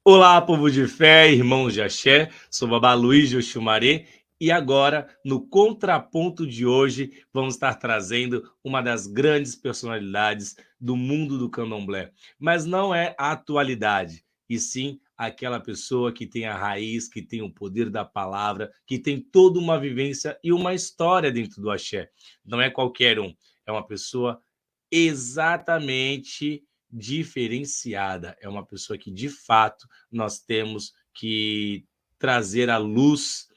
Olá, povo de fé, irmãos de axé, sou Babá Luiz de Oxumaré e agora, no Contraponto de hoje, vamos estar trazendo uma das grandes personalidades do mundo do candomblé. Mas não é a atualidade, e sim aquela pessoa que tem a raiz, que tem o poder da palavra, que tem toda uma vivência e uma história dentro do axé. Não é qualquer um, é uma pessoa exatamente diferenciada, é uma pessoa que, de fato, nós temos que trazer à luz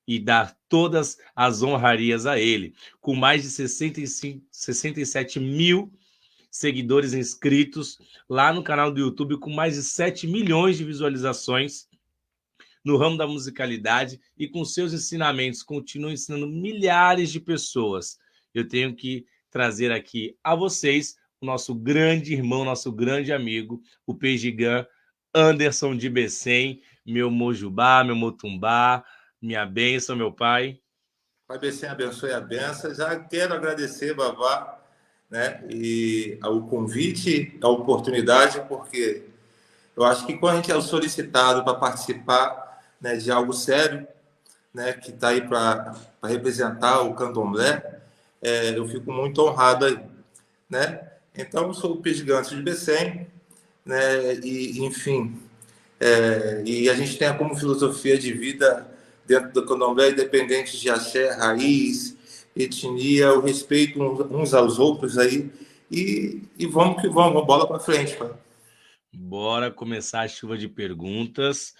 e dar todas as honrarias a ele. Com mais de 67 mil seguidores inscritos lá no canal do YouTube, com mais de 7 milhões de visualizações no ramo da musicalidade e com seus ensinamentos continua ensinando milhares de pessoas. Eu tenho que trazer aqui a vocês o nosso grande irmão, nosso grande amigo, o Pejigã Anderson de Becém, meu Mojubá, meu Motumbá, minha bênção, meu pai. Pai Becém abençoe a benção. Já quero agradecer, Babá, né, e o convite, a oportunidade, porque eu acho que quando a gente é solicitado para participar, né, de algo sério, né, que está aí para representar o candomblé, eu fico muito honrado aí, né? Então, eu sou o Pejigante de Becém, né, e enfim, e a gente tem como filosofia de vida dentro do candomblé, independente de axé, raiz, etnia, o respeito uns aos outros aí, e vamos que vamos, bola para frente, pai. Bora começar a chuva de perguntas.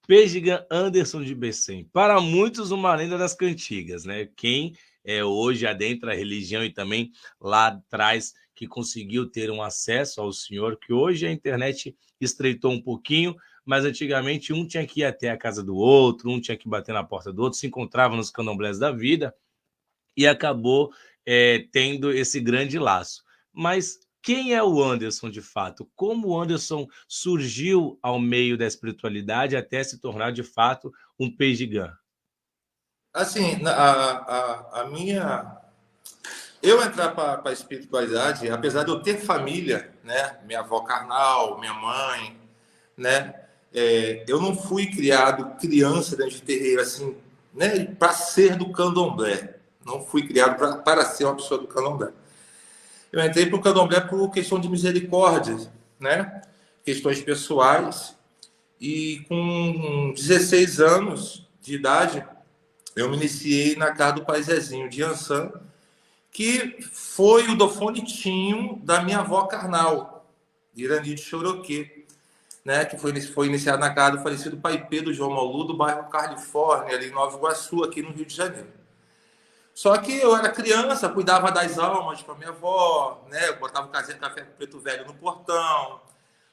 Pejigã Anderson de Becém. Para muitos, uma lenda das cantigas, né? Quem hoje adentra a religião e também lá atrás que conseguiu ter um acesso ao Senhor, que hoje a internet estreitou um pouquinho, mas antigamente um tinha que ir até a casa do outro, um tinha que bater na porta do outro, se encontrava nos candomblés da vida e acabou tendo esse grande laço. Mas quem é o Anderson de fato? Como o Anderson surgiu ao meio da espiritualidade até se tornar de fato um Pejigã? Assim, a minha. Eu entrar para a espiritualidade, apesar de eu ter família, né? Minha avó carnal, minha mãe, né? Eu não fui criado criança dentro de terreiro, assim, né? Para ser do candomblé. Não fui criado para ser uma pessoa do candomblé. Eu entrei para o candomblé por questão de misericórdia, né? Questões pessoais. E com 16 anos de idade, eu me iniciei na casa do Pai Zezinho de Ançã, que foi o dofonitinho da minha avó carnal, Irani de Choroquê, né? Que foi iniciado na casa do falecido Pai Pedro João Maulu, do bairro Califórnia, ali em Nova Iguaçu, aqui no Rio de Janeiro. Só que eu era criança, cuidava das almas para minha avó, né? Eu botava o casinha de café preto velho no portão,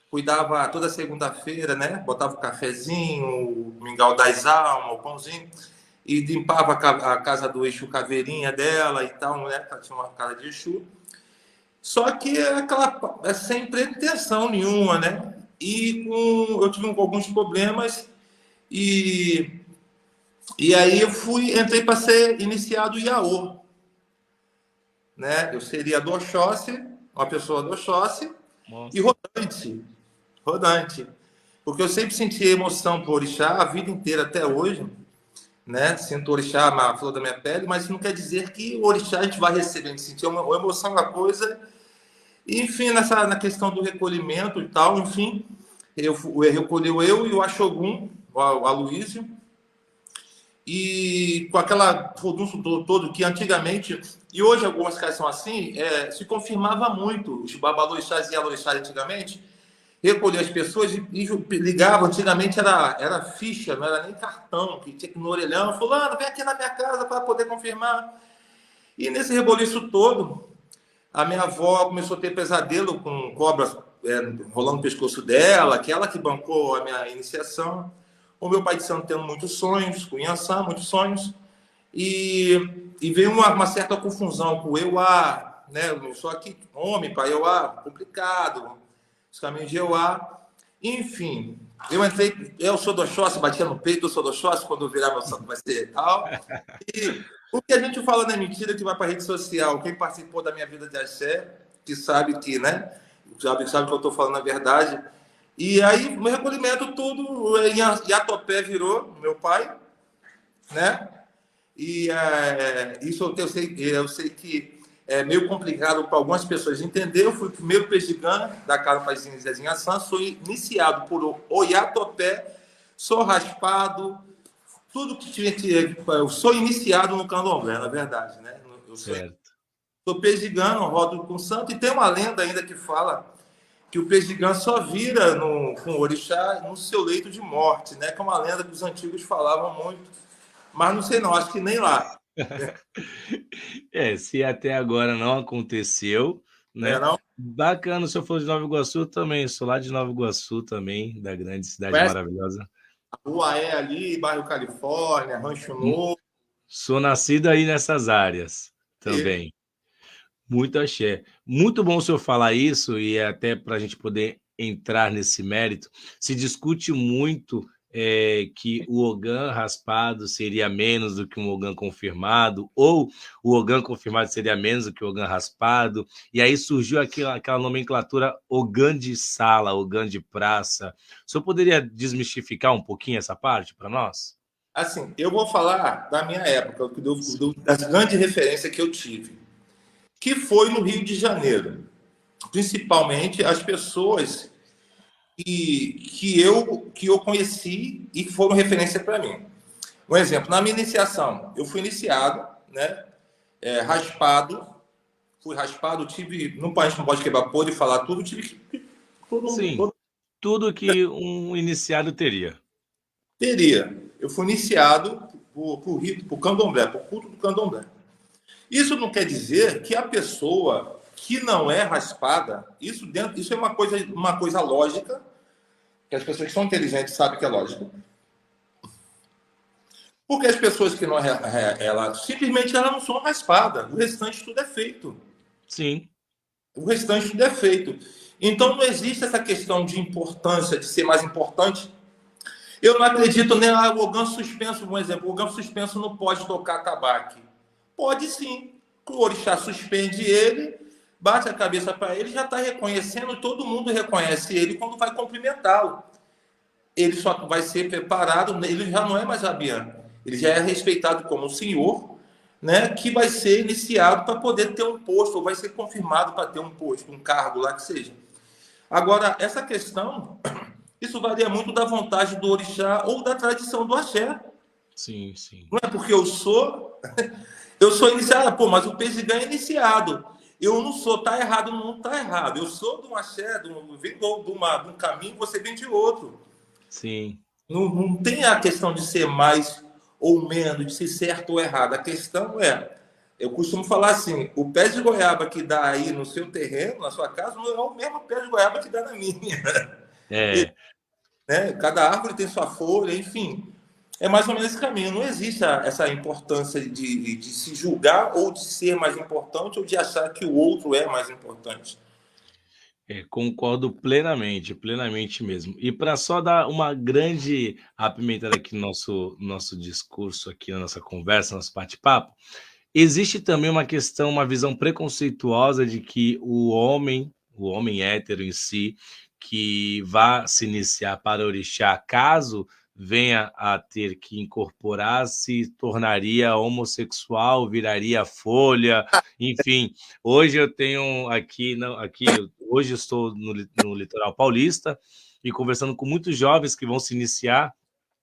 cuidava toda segunda-feira, né? Botava o cafezinho, o mingau das almas, o pãozinho, e limpava a casa do Exu Caveirinha dela e tal, né? Ela tinha uma casa de Exu. Só que aquela sem pretensão nenhuma, né? Eu tive alguns problemas e aí entrei para ser iniciado Iaô, né? Eu seria do Oxóssi, uma pessoa do Oxóssi e Nossa. rodante. Porque eu sempre senti emoção por orixá a vida inteira até hoje, né? Sinto orixá a flor da minha pele, mas isso não quer dizer que o orixá a gente vai receber, a gente sentir uma emoção da coisa. E, enfim, na questão do recolhimento e tal, enfim, recolheu eu e o Axogum, o Aloísio, e com aquela furdunço todo que antigamente, e hoje algumas casas são assim, se confirmava muito, os babalorixás e alorixás antigamente, recolher as pessoas e ligava, antigamente era ficha, não era nem cartão, que tinha que ir no orelhão, fulano, vem aqui na minha casa para poder confirmar. E nesse reboliço todo, a minha avó começou a ter pesadelo com cobras rolando no pescoço dela, que ela que bancou a minha iniciação. O meu pai de santo tendo muitos sonhos, com Iansã, muitos sonhos. E veio uma certa confusão com o Euá, né? Eu sou aqui homem, pai, Euá, complicado, os caminhos de Euá. Enfim, eu sou do Oxóssi, batia no peito, eu sou do Oxóssi, quando eu virar meu santo vai ser tal. E o que a gente fala não é mentira, que vai para a rede social. Quem participou da minha vida de axé, que sabe que, né? Sabe que eu estou falando a verdade. E aí, o meu recolhimento tudo em Iatopé virou, meu pai, né? E isso eu sei que é meio complicado para algumas pessoas entender. Eu fui o primeiro pejigã da Casa Paizinho Zezinha San, sou iniciado por Oiatopé, sou raspado, tudo que tinha que. Eu sou iniciado no candomblé, na verdade, né? Eu Certo. sou pejigano, rodo com santo, e tem uma lenda ainda que fala que o pejigã só vira com o orixá no seu leito de morte, né? Que é uma lenda que os antigos falavam muito. Mas não sei não, acho que nem lá. Se até agora não aconteceu, Né, né? não? Bacana, o senhor falou de Nova Iguaçu, eu também, sou lá de Nova Iguaçu também, da grande cidade Conhece maravilhosa. a Rua É ali, bairro Califórnia, Rancho Novo. Sou nascido aí nessas áreas E, também. Muito axé. Muito bom o senhor falar isso, e até para a gente poder entrar nesse mérito, se discute muito que o Ogã raspado seria menos do que um Ogã confirmado, ou o Ogã confirmado seria menos do que o Ogã raspado, e aí surgiu aquela nomenclatura Ogã de sala, Ogã de praça. O senhor poderia desmistificar um pouquinho essa parte para nós? assim, eu vou falar da minha época, das grandes referências que eu tive, que foi no Rio de Janeiro. Principalmente as pessoas que eu conheci e que foram referência para mim. Um exemplo, na minha iniciação, eu fui iniciado, né? Raspado, fui raspado, tive, no país não pode quebrar podre e falar tudo, tive que Sim, tudo que um iniciado teria. teria. Eu fui iniciado por rito, por candomblé, por culto do candomblé. Isso não quer dizer que a pessoa que não é raspada, isso é uma coisa lógica, que as pessoas que são inteligentes sabem que é lógico. Porque as pessoas que não simplesmente elas não são raspadas, o restante tudo é feito. Sim, O restante tudo é feito. Então não existe essa questão de importância, de ser mais importante. Eu não acredito nem o órgão suspenso, por exemplo. O órgão suspenso não pode tocar tabaco. Pode sim. O orixá suspende ele, bate a cabeça para ele, já está reconhecendo, todo mundo reconhece ele quando vai cumprimentá-lo. Ele só vai ser preparado, ele já não é mais rabiano, ele já é respeitado como um senhor, né, que vai ser iniciado para poder ter um posto, ou vai ser confirmado para ter um posto, um cargo lá que seja. Agora, essa questão, isso varia muito da vontade do orixá ou da tradição do axé. sim, sim. Não é porque eu sou iniciado, pô, mas o pejigã é iniciado. Eu não sou, tá errado, não tá errado. Eu sou de um axé, vem de um caminho, você vem de outro. Sim. Não tem a questão de ser mais ou menos, de ser certo ou errado. A questão eu costumo falar assim, o pé de goiaba que dá aí no seu terreno, na sua casa, não é o mesmo pé de goiaba que dá na minha. É, Né? Cada árvore tem sua folha, enfim. É mais ou menos esse caminho. Não existe essa importância de se julgar ou de ser mais importante ou de achar que o outro é mais importante. concordo plenamente, plenamente mesmo. E para só dar uma grande apimentada aqui no nosso discurso, aqui na nossa conversa, nosso bate-papo, existe também uma questão, uma visão preconceituosa de que o homem hétero em si, que vá se iniciar para orixá, caso venha a ter que incorporar, se tornaria homossexual, viraria folha, enfim. Hoje eu tenho aqui, não, hoje eu estou no litoral paulista e conversando com muitos jovens que vão se iniciar,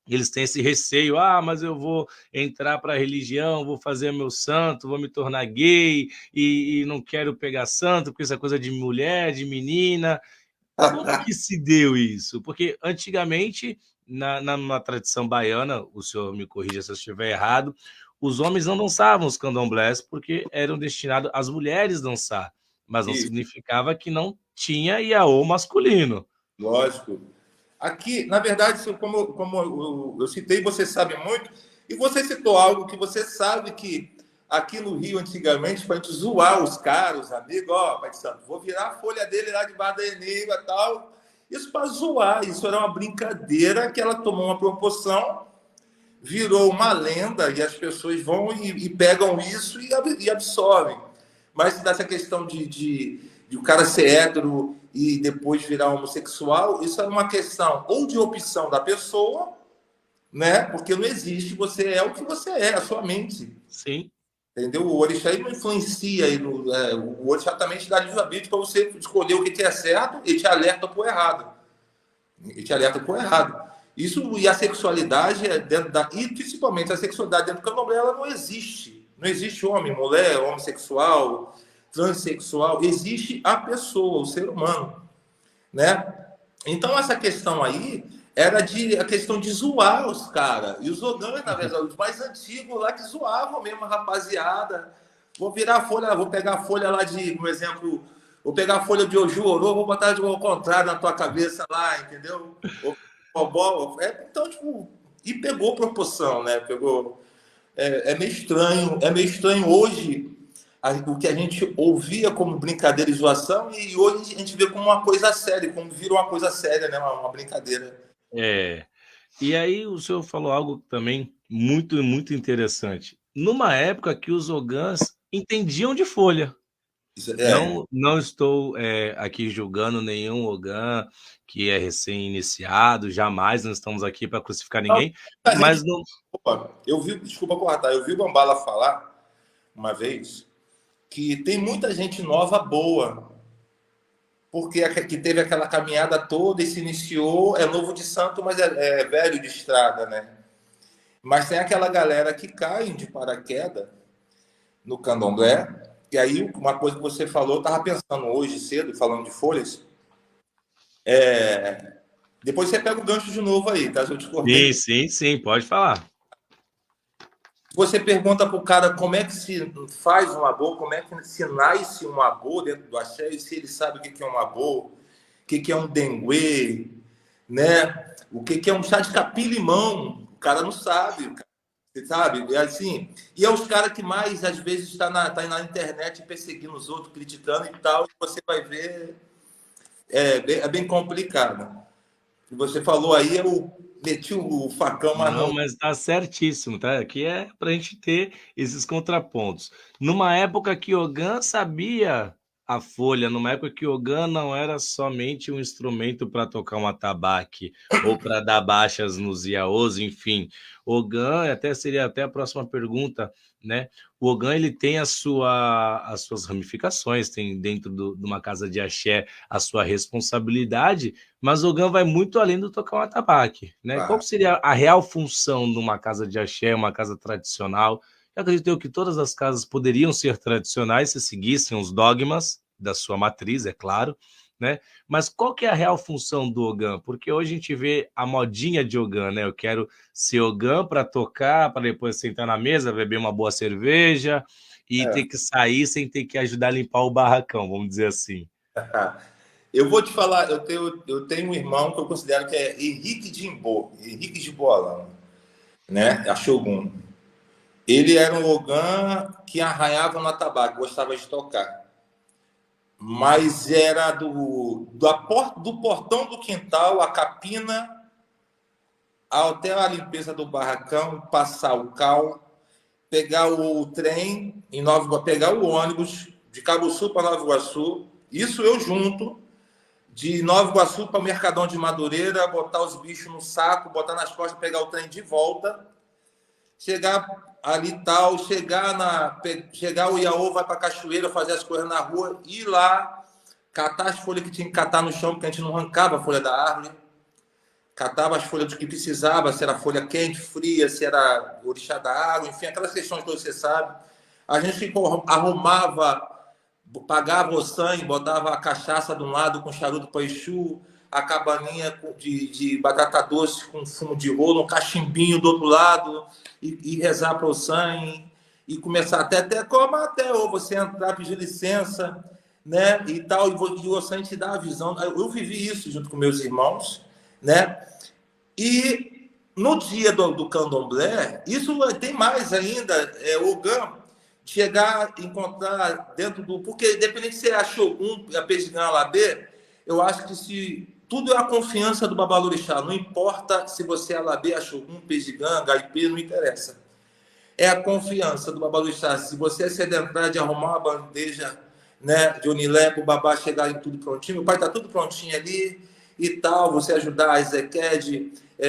eles têm esse receio, mas eu vou entrar para a religião, vou fazer meu santo, vou me tornar gay e não quero pegar santo, porque isso é coisa de mulher, de menina. Como que se deu isso? Porque antigamente, na tradição baiana, o senhor me corrija se eu estiver errado, os homens não dançavam os candomblés porque eram destinados às mulheres dançar, mas não Isso, significava que não tinha iaô masculino. lógico. Aqui, na verdade, como eu citei, você sabe muito, e você citou algo que você sabe que aqui no Rio, antigamente, para a gente zoar os caras, os amigos, Pai de Santo, vou virar a folha dele lá debaixo da enigma e tal. Isso para zoar, isso era uma brincadeira que ela tomou uma proporção, virou uma lenda, e as pessoas vão e pegam isso e absorvem. Mas dessa questão de o cara ser hétero e depois virar homossexual, isso é uma questão ou de opção da pessoa, né? Porque não existe, você é o que você é, a sua mente. Sim. Entendeu? O orixá não influencia, o orixá também te dá livre-arbítrio para você escolher o que é certo e te alerta para o errado. E te alerta para o errado. Isso, e a sexualidade é dentro da. E principalmente a sexualidade dentro do candomblé, ela não existe. Não existe homem, mulher, homossexual, transexual. Existe a pessoa, o ser humano. Né? Então, essa questão aí era a questão de zoar os caras. E os Ogãs, na verdade, os mais antigos lá que zoavam mesmo a rapaziada. Vou virar a folha, vou pegar a folha lá de, por exemplo, vou pegar a folha de Ojuorô, vou botar ao contrário na tua cabeça lá, entendeu? Então, tipo, e pegou proporção, né? Pegou. É meio estranho hoje o que a gente ouvia como brincadeira e zoação, e hoje a gente vê como uma coisa séria, como vira uma coisa séria, né? Uma brincadeira. E aí o senhor falou algo também muito, muito interessante. Numa época que os Ogãs entendiam de folha. Não estou aqui julgando nenhum Ogã que é recém-iniciado, jamais não estamos aqui para crucificar ninguém, mas não... Desculpa cortar, eu vi o Bambala falar uma vez que tem muita gente nova boa, porque que teve aquela caminhada toda e se iniciou, é novo de santo, mas é velho de estrada, né? Mas tem aquela galera que cai de paraquedas no candomblé. E aí, uma coisa que você falou, eu estava pensando hoje cedo, falando de folhas. Depois você pega o gancho de novo aí, caso eu te cortei. Sim, pode falar. Você pergunta para o cara como é que se faz um abô, como é que se nasce um abô dentro do axé, e se ele sabe o que é um abô, o que é um dengue, né? O que é um chá de capim-limão, o cara não sabe, você sabe? É assim, e é os caras que mais, às vezes, tá na internet perseguindo os outros, criticando e tal, e você vai ver, é bem complicado. O que você falou aí, eu meti o facão, mas não... mas tá certíssimo, tá? Aqui é para a gente ter esses contrapontos. Numa época que Ogã sabia a folha, numa época que Ogã não era somente um instrumento para tocar um atabaque ou para dar baixas nos iaôs, enfim. Ogã, até seria até a próxima pergunta, né? O Ogã, ele tem as suas ramificações, tem dentro de uma casa de axé a sua responsabilidade, mas o Ogã vai muito além do tocar um atabaque, né? Claro. Qual seria a real função de uma casa de axé, uma casa tradicional? Eu acredito que todas as casas poderiam ser tradicionais se seguissem os dogmas da sua matriz, é claro, né? Mas qual que é a real função do Ogã? Porque hoje a gente vê a modinha de Ogã, né? Eu quero ser Ogã para tocar, para depois sentar na mesa, beber uma boa cerveja e ter que sair sem ter que ajudar a limpar o barracão, vamos dizer assim. Eu vou te falar, eu tenho um irmão que eu considero que é Henrique de Boalão, né? A Shogun. Ele era um Ogã que arranhava no atabaque, gostava de tocar. Mas era do portão do quintal, a capina, até a limpeza do barracão, passar o cal, pegar o trem, pegar o ônibus de Cabo Sul para Nova Iguaçu, isso eu junto, de Nova Iguaçu para o Mercadão de Madureira, botar os bichos no saco, botar nas costas, pegar o trem de volta, chegar ali tal, chegar o Iaô, vai para a cachoeira, fazer as coisas na rua, ir lá, catar as folhas que tinha que catar no chão, porque a gente não arrancava a folha da árvore, catava as folhas do que precisava, se era folha quente, fria, se era orixá da água, enfim, aquelas questões que você sabe. A gente arrumava, pagava o sangue, botava a cachaça de um lado com charuto para Exu, a cabaninha de batata doce com fumo de rolo, um cachimbinho do outro lado, e rezar para o sangue, e começar ou você entrar, pedir licença, né, e tal, e o sangue te dá a visão. Eu vivi isso junto com meus irmãos, né, e no dia do candomblé, isso tem mais ainda, Ogã, chegar, encontrar dentro do... Porque, independente se é a Shogun, a Pejigã, a Labê, eu acho que se tudo é a confiança do Babalorixá. Não importa se você é Alabê, Axogum, Pejigã, Gaipê, não interessa. É a confiança do Babalorixá. Se você é sedentário de arrumar uma bandeja né, de Unilé, para o babá chegar em tudo prontinho. Meu pai está tudo prontinho ali e tal, você ajudar a Ezequiel,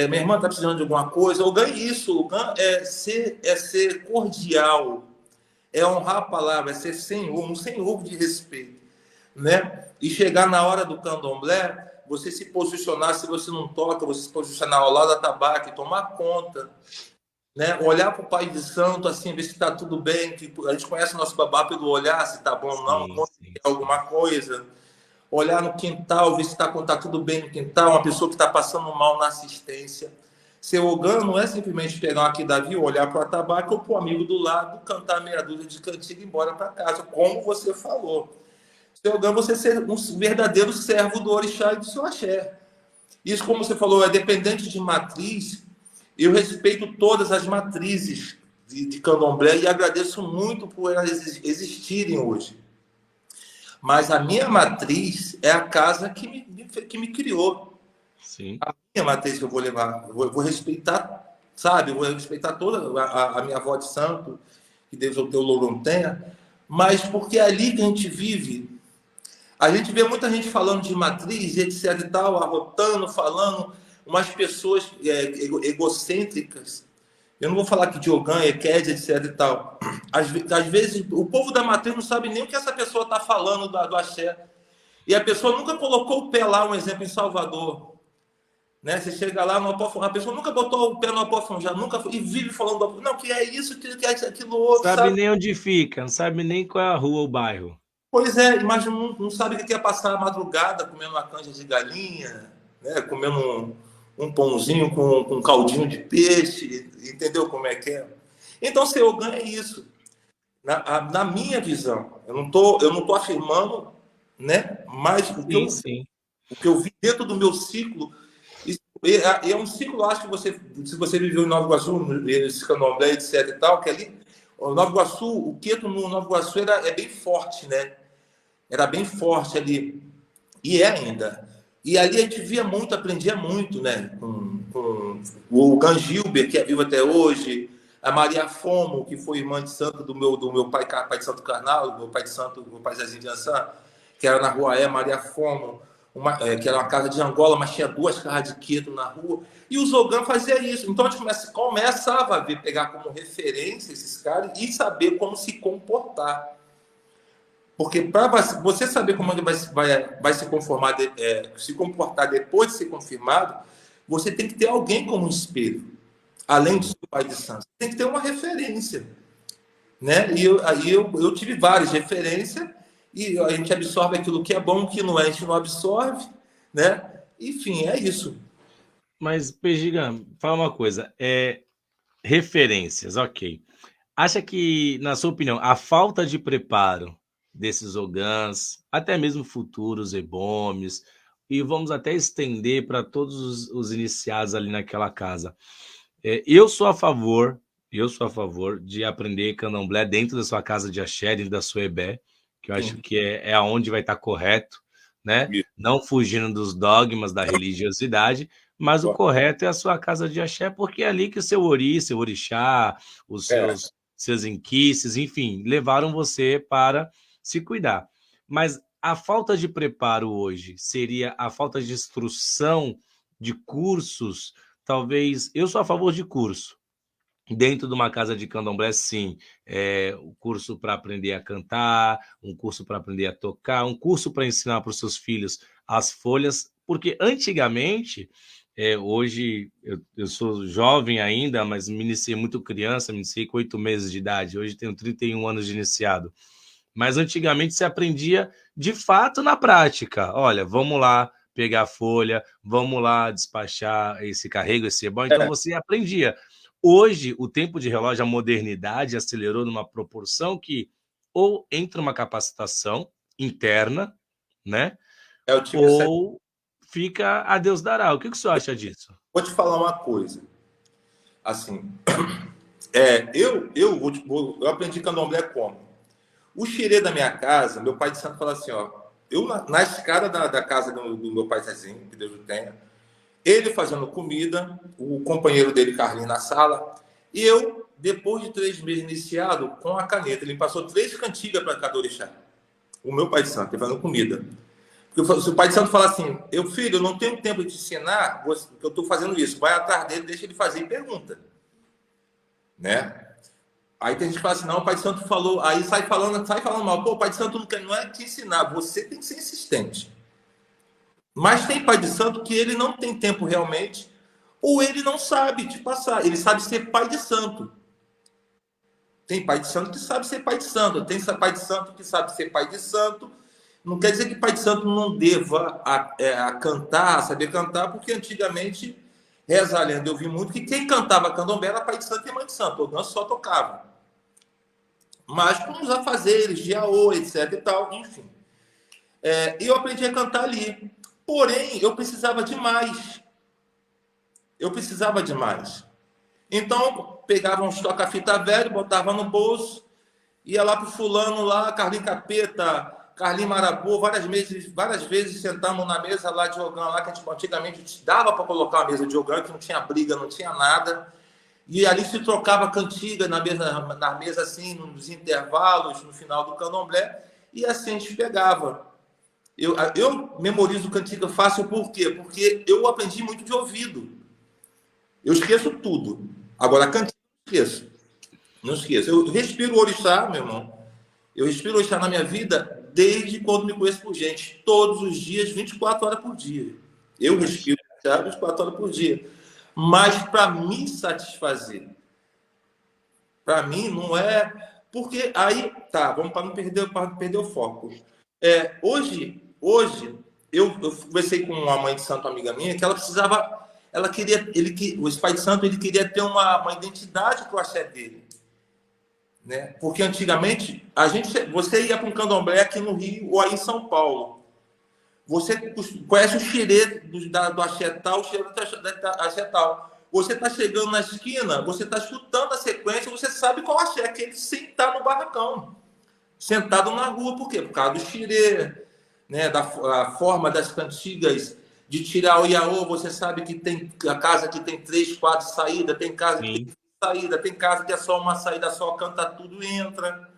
minha irmã está precisando de alguma coisa. O ganho isso, o ganho é ser cordial, é honrar a palavra, é ser senhor, um senhor de respeito, né? E chegar na hora do candomblé, você se posicionar, se você não toca, você se posicionar ao lado da tabaco e tomar conta, né? Olhar para o pai de santo, assim, ver se está tudo bem, que a gente conhece o nosso babá pelo olhar, se está bom ou não, Sim, quando sim, tem sim. alguma coisa. Olhar no quintal, ver se está tá tudo bem no quintal, uma pessoa que está passando mal na assistência. Ser ogã não é simplesmente pegar aqui Davi, olhar para o atabaque ou para o amigo do lado, cantar meia dúzia de cantiga e ir embora para casa, como você falou. Ser ogã é você ser um verdadeiro servo do orixá e do seu axé. Isso, como você falou, é dependente de matriz. Eu respeito todas as matrizes de candomblé e agradeço muito por elas existirem hoje. Mas a minha matriz é a casa que me criou. Sim. A minha matriz que eu vou levar, eu vou respeitar, sabe? Eu vou respeitar toda a minha avó de santo, que Deus o teu louvor tenha, mas porque é ali que a gente vive. A gente vê muita gente falando de matriz, etc e tal, arrotando, falando, umas pessoas egocêntricas. Eu não vou falar aqui de Ogã, Eked, etc e tal. Às vezes, o povo da matriz não sabe nem o que essa pessoa está falando do axé. E a pessoa nunca colocou o pé lá, um exemplo, em Salvador. Né? Você chega lá no Apófon, a pessoa nunca botou o pé no Apófon, já nunca e vive falando, não, que é isso, que é aquilo outro, Sabe sabe? nem onde fica, não sabe nem qual é a rua ou bairro. Pois é, mas não sabe o que é passar a madrugada comendo uma canja de galinha, né? Comendo um pãozinho com um caldinho de peixe, entendeu como é que é? Então, ser ogã é isso. Na minha visão, eu não tô afirmando, né? Mas Sim, sim. o que eu vi dentro do meu ciclo, é um ciclo, acho que você, se você viveu em Nova Iguaçu, esse candomblé, etc e tal, que ali, o Nova Iguaçu, o queto no Nova Iguaçu é bem forte, né? Era bem forte ali, e é ainda. E ali a gente via muito, aprendia muito, né? Com o Gangilber, que é vivo até hoje, a Maria Fomo, que foi irmã de santo do meu pai, pai de Santo Carnal, meu pai de santo, meu pai Zezinho de Ançã, que era na rua Maria Fomo, que era uma casa de Angola, mas tinha duas casas de quedo na rua. E o Zogan fazia isso. Então a gente começava a ver, pegar como referência esses caras e saber como se comportar. Porque para você saber como ele vai se conformar, se comportar depois de ser confirmado, você tem que ter alguém como espelho, além do Sim. seu pai de santo. Tem que ter uma referência, né? E aí eu tive várias referências e a gente absorve aquilo que é bom, o que não é, a gente não absorve, né? Enfim, é isso. Mas, Pejiga, fala uma coisa. Referências, ok. Acha que, na sua opinião, a falta de preparo desses ogãs, até mesmo futuros ebomes, e vamos até estender para todos os iniciados ali naquela casa. Eu sou a favor, de aprender candomblé dentro da sua casa de axé, dentro da sua ebé, que eu acho Sim. que é aonde vai estar correto, né? Não fugindo dos dogmas da religiosidade, mas o correto é a sua casa de axé, porque é ali que o seu ori, seu orixá, os É, seus inquices, enfim, levaram você para se cuidar. Mas a falta de preparo hoje seria a falta de instrução de cursos. Talvez, eu sou a favor de curso. Dentro de uma casa de candomblé, sim. O curso para aprender a cantar, um curso para aprender a tocar, um curso para ensinar para os seus filhos as folhas, porque antigamente, hoje eu sou jovem ainda, mas me iniciei muito criança, me iniciei com 8 meses de idade, hoje tenho 31 anos de iniciado. Mas antigamente se aprendia de fato na prática. Olha, vamos lá pegar a folha, vamos lá despachar esse carrego, esse ebó. Então é, você aprendia. Hoje, o tempo de relógio, a modernidade acelerou numa proporção que ou entra uma capacitação interna, né? eu tive essa. Ou fica a Deus dará. O que você acha disso? Vou te falar uma coisa. Assim, eu aprendi candomblé como? O xirê da minha casa, meu pai de santo fala assim, ó, eu na escada da casa do meu pai Zezinho, que Deus o tenha, ele fazendo comida, o companheiro dele, Carlinhos, na sala, e depois de 3 meses iniciado, com a caneta, ele passou 3 cantigas para cada orixá. O meu pai de santo, ele fazendo comida. Porque se o pai de santo falar assim, filho, eu não tenho tempo de te ensinar, eu estou fazendo isso, vai atrás dele, deixa ele fazer e pergunta. Né? Aí tem gente que fala assim, não, o pai de santo falou, aí sai falando mal. Pô, o pai de santo não é te ensinar, você tem que ser insistente. Mas tem pai de santo que ele não tem tempo realmente, ou ele não sabe te passar, ele sabe ser pai de santo. Tem pai de santo que sabe ser pai de santo, tem pai de santo que sabe ser pai de santo. Não quer dizer que pai de santo não deva a cantar, a saber cantar, porque antigamente, reza a lenda, eu vi muito que quem cantava candomblé era pai de santo e mãe de santo, não só tocava. Mas com os afazeres, de aô, etc e tal, enfim. E eu aprendi a cantar ali. Porém, eu precisava de mais. Então, pegava uns toca-fita velho, botava no bolso, ia lá pro fulano lá, Carlinhos Capeta, Carlinhos Marabô, várias vezes sentamos na mesa lá de Ogã, lá que a gente antigamente dava para colocar uma mesa de Ogã, que não tinha briga, não tinha nada. E ali se trocava cantiga na mesa assim, nos intervalos, no final do candomblé, e assim a gente pegava. Eu memorizo cantiga fácil por quê? Porque eu aprendi muito de ouvido. Eu esqueço tudo. Agora, a cantiga eu esqueço. Não esqueço. Eu respiro o orixá, meu irmão. Eu respiro o orixá na minha vida desde quando me conheço por gente. Todos os dias, 24 horas por dia. Eu respiro o orixá 24 horas por dia. Mas para me satisfazer. Para mim, não é... Porque aí... Tá, vamos para não perder o foco. Hoje eu conversei com uma mãe de santo, amiga minha, que ela precisava... o pai de santo, ele queria ter uma identidade para o axé dele. Né? Porque antigamente, você ia para um candomblé aqui no Rio ou aí em São Paulo. Você conhece o xerê do axé tal, o xerê do axé tal. Você está chegando na esquina, você está escutando a sequência, você sabe qual axé, que ele sentar no barracão. Sentado na rua, por quê? Por causa do xirê, né? Da forma das cantigas de tirar o iaô, você sabe que tem a casa que tem 3, 4 saídas, tem casa que tem saída, tem casa que é só uma saída só, canta tudo e entra,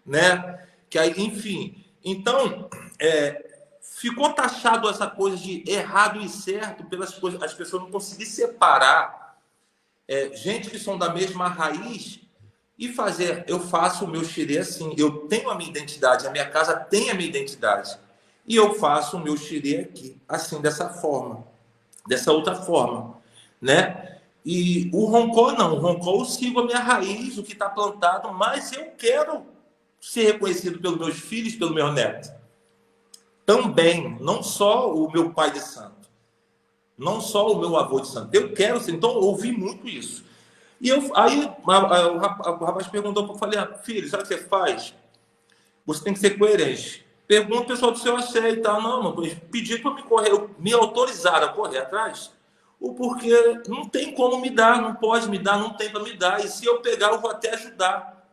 né? Que aí, enfim. Então, ficou taxado essa coisa de errado e certo pelas coisas, as pessoas não conseguirem separar gente que são da mesma raiz e fazer. Eu faço o meu xirê assim, eu tenho a minha identidade, a minha casa tem a minha identidade. E eu faço o meu xirê aqui, assim, dessa forma, dessa outra forma, né? E o roncó não, o roncó eu sigo a minha raiz, o que está plantado, mas eu quero ser reconhecido pelos meus filhos, pelo meu neto. Também, não só o meu pai de santo, não só o meu avô de santo, eu quero ser. Então, eu ouvi muito isso. E aí o rapaz perguntou, eu falei, filho, sabe o que você faz? Você tem que ser coerente. Pergunta o pessoal do seu axé e tal. Não, pedi para me autorizar a correr atrás, porque não tem como me dar, não pode me dar, não tem para me dar. E se eu pegar, eu vou até ajudar.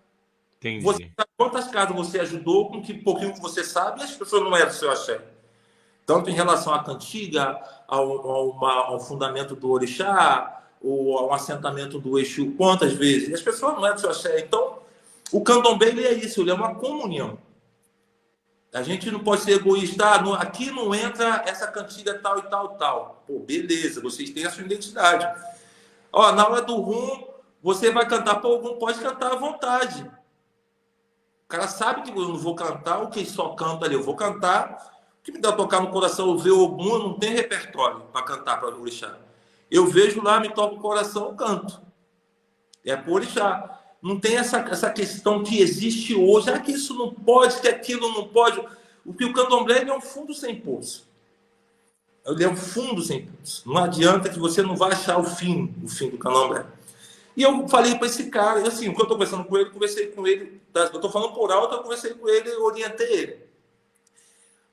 Entendi. Você sabe quantas casas você ajudou com que pouquinho que você sabe e as pessoas não eram do seu axé. Tanto em relação à cantiga, ao fundamento do orixá, ou ao assentamento do Exu, quantas vezes? E as pessoas não eram do seu axé. Então, o candomblé ele é isso, ele é uma comunhão. A gente não pode ser egoísta. Aqui não entra essa cantiga tal e tal, tal. Pô, beleza, vocês têm a sua identidade. Na hora do rum, você vai cantar. Pô, o rum pode cantar à vontade. O cara sabe que eu não vou cantar, o que só canta ali, eu vou cantar. O que me dá a tocar no coração, eu ver o Ogum, eu não tenho repertório para cantar para o orixá. Eu vejo lá, me toca o coração, eu canto. É por orixá. Não tem essa questão que existe hoje. Que isso não pode, que aquilo não pode. O candomblé é um fundo sem poço. Ele é um fundo sem poço. Não adianta que você não vai achar o fim do candomblé. E eu falei para esse cara, e assim, o que eu estou conversando com ele, conversei com ele, eu estou falando por alto, eu conversei com ele, orientei ele.